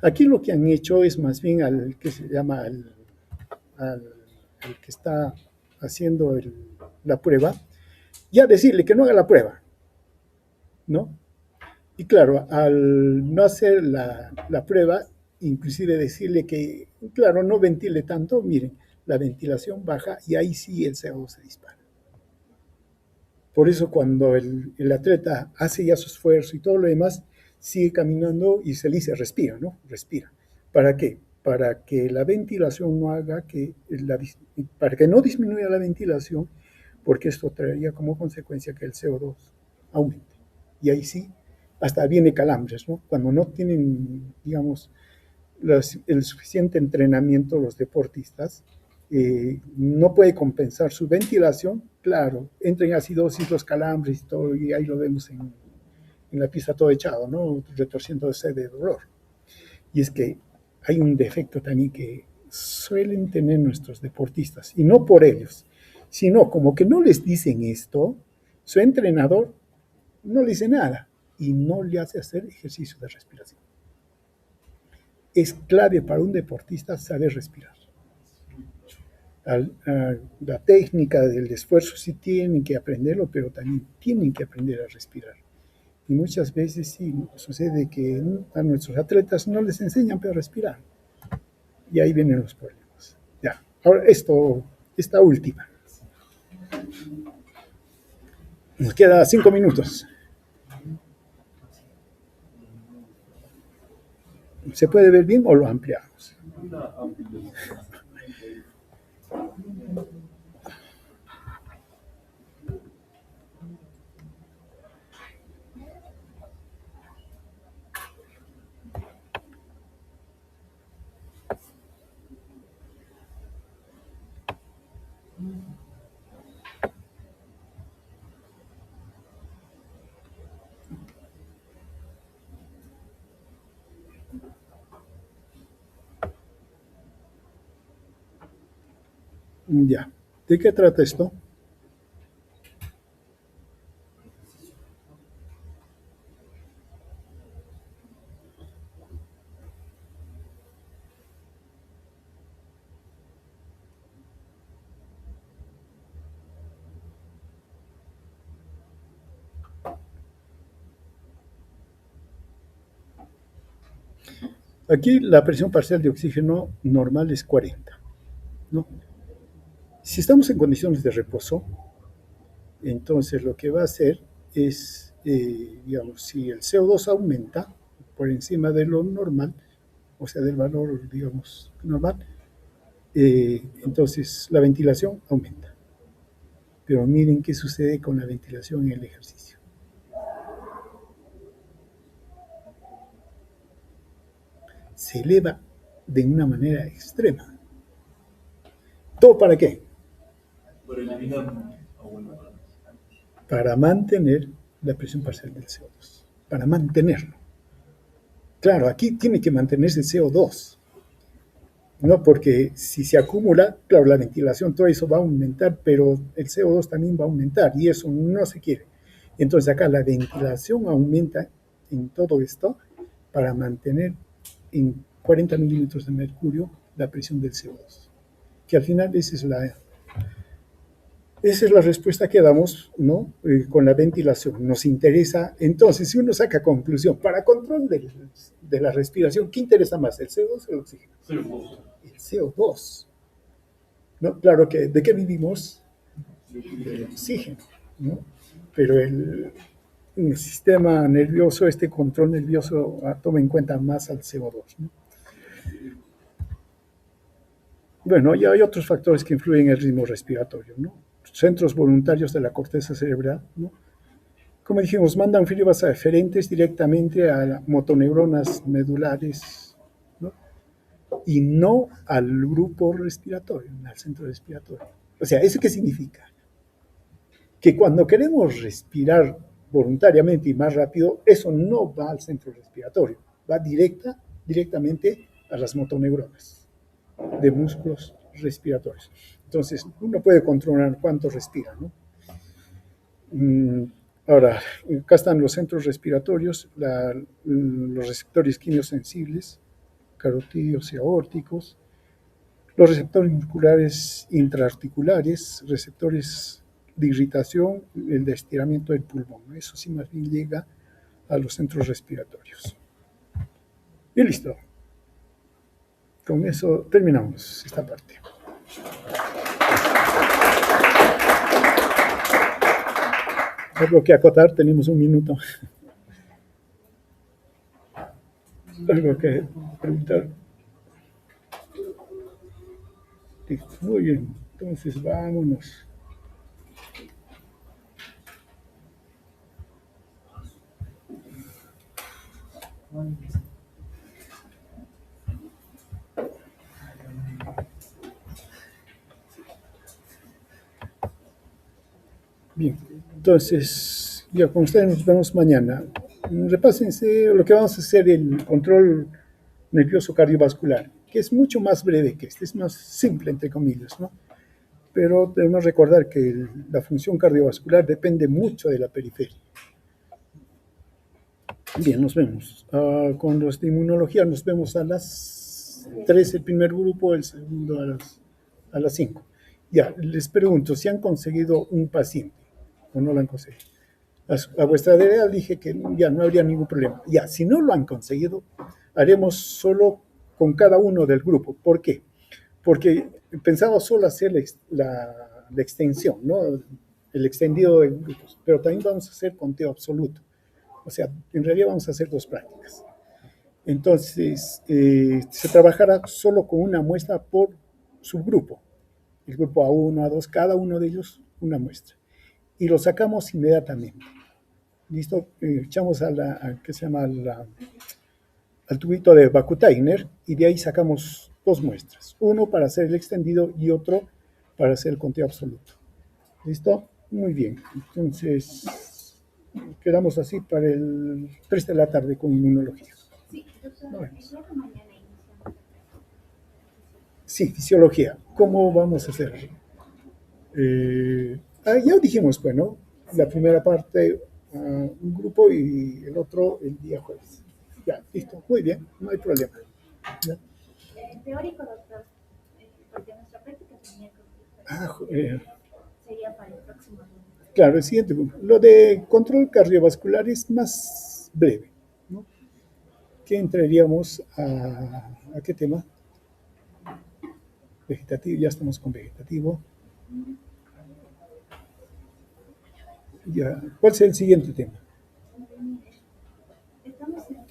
Aquí lo que han hecho es más bien al que se llama al que está haciendo la prueba, ya decirle que no haga la prueba, ¿no? Y claro, al no hacer la prueba, inclusive decirle que, claro, no ventile tanto, miren, la ventilación baja y ahí sí el CO2 se dispara. Por eso cuando el atleta hace ya su esfuerzo y todo lo demás, sigue caminando y se le dice, respira, ¿no? Respira. ¿Para qué? Para que la ventilación no haga para que no disminuya la ventilación, porque esto traería como consecuencia que el CO2 aumente. Y ahí sí, hasta viene calambres, ¿no? Cuando no tienen, digamos, el suficiente entrenamiento los deportistas, no puede compensar su ventilación, claro, entra en acidosis los calambres y todo, y ahí lo vemos en la pista todo echado, ¿no? Retorciéndose de dolor. Y es que hay un defecto también que suelen tener nuestros deportistas, y no por ellos, Si no, como que no les dicen esto, su entrenador no le dice nada y no le hace hacer ejercicio de respiración. Es clave para un deportista saber respirar. La técnica del esfuerzo sí tienen que aprenderlo, pero también tienen que aprender a respirar. Y muchas veces sí sucede que a nuestros atletas no les enseñan a respirar. Y ahí vienen los problemas. Ya, ahora esta última. Nos queda 5 minutos. ¿Se puede ver bien o lo ampliamos? Una amplia. Ya. ¿De qué trata esto? Aquí la presión parcial de oxígeno normal es 40, ¿no? Si estamos en condiciones de reposo, entonces lo que va a hacer es, digamos, si el CO2 aumenta por encima de lo normal, o sea, del valor, digamos, normal, entonces la ventilación aumenta. Pero miren qué sucede con la ventilación en el ejercicio. Se eleva de una manera extrema. ¿Todo para qué? Para eliminar. Para mantener la presión parcial del CO2. Para mantenerlo. Claro, aquí tiene que mantenerse el CO2. No, porque si se acumula, claro, la ventilación, todo eso va a aumentar, pero el CO2 también va a aumentar y eso no se quiere. Entonces acá la ventilación aumenta en todo esto para mantener en 40 milímetros de mercurio la presión del CO2. Que al final esa es la respuesta que damos, ¿no? Con la ventilación. Nos interesa, entonces, si uno saca conclusión, para control de la respiración, ¿qué interesa más, el CO2 o el oxígeno? CO2. El CO2. ¿No? Claro que, ¿de qué vivimos? Del oxígeno, ¿no? Pero el sistema nervioso, este control nervioso, toma en cuenta más al CO2, ¿no? Bueno, y hay otros factores que influyen en el ritmo respiratorio, ¿no? Centros voluntarios de la corteza cerebral, ¿no? Como dijimos, mandan fibras aferentes directamente a las motoneuronas medulares, ¿no? Y no al grupo respiratorio, al centro respiratorio. O sea, ¿eso qué significa? Que cuando queremos respirar voluntariamente y más rápido, eso no va al centro respiratorio, va directamente a las motoneuronas de músculos respiratorios. Entonces, uno puede controlar cuánto respira, ¿no? Ahora, acá están los centros respiratorios, los receptores quimiosensibles, carotídeos y aórticos, los receptores musculares intraarticulares, receptores de irritación, el de estiramiento del pulmón. Eso sí más bien llega a los centros respiratorios. Y listo. Con eso terminamos esta parte. Algo que acotar, tenemos un minuto. Algo que preguntar. Listo, muy bien. Entonces vámonos. Bien, entonces, ya con ustedes nos vemos mañana. Repásense lo que vamos a hacer, el control nervioso cardiovascular, que es mucho más breve que este, es más simple, entre comillas, ¿no? pero debemos recordar que la función cardiovascular depende mucho de la periferia. Bien, nos vemos. Con los de inmunología nos vemos a las 3 el primer grupo, el segundo a las 5. Ya, les pregunto, si han conseguido un paciente o no lo han conseguido. A vuestra derecha dije que ya no habría ningún problema. Ya, si no lo han conseguido, haremos solo con cada uno del grupo. ¿Por qué? Porque pensaba solo hacer la extensión, ¿no? El extendido de grupos, pero también vamos a hacer conteo absoluto. O sea, en realidad vamos a hacer 2 prácticas. Entonces, se trabajará solo con una muestra por subgrupo. El grupo A1, A2, cada uno de ellos una muestra. Y lo sacamos inmediatamente. ¿Listo? Echamos ¿qué se llama? Al tubito de Bakutainer y de ahí sacamos 2 muestras. Uno para hacer el extendido y otro para hacer el conteo absoluto. ¿Listo? Muy bien. Entonces, quedamos así para el 3 de la tarde con inmunología. Sí, doctor, Bueno. el día de mañana iniciamos. Sí, fisiología. ¿Cómo vamos a hacer? Ya dijimos, bueno, la primera parte un grupo y el otro el día jueves. Ya, listo, muy bien, no hay problema. ¿Ya? Teórico, doctor, porque nuestra práctica es el miércoles. Sería para el próximo lunes. Claro, el siguiente punto. Lo de control cardiovascular es más breve, ¿no? ¿Qué entraríamos a qué tema? Vegetativo, ya estamos con vegetativo. Ya, ¿cuál es el siguiente tema? Estamos en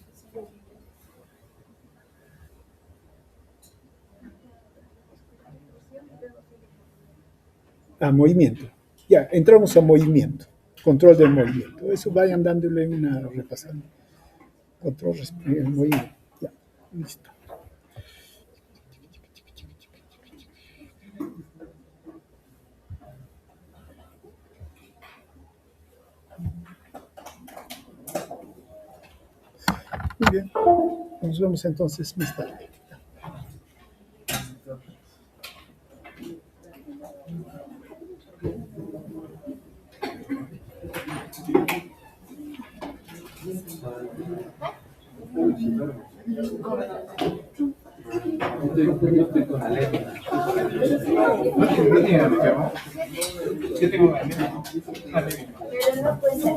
Movimiento. Ya, entramos a movimiento, control del movimiento. Eso vayan dándole una repasada. Control del movimiento. Ya, listo. Muy bien. Nos vemos entonces más tarde. pero no puede ser.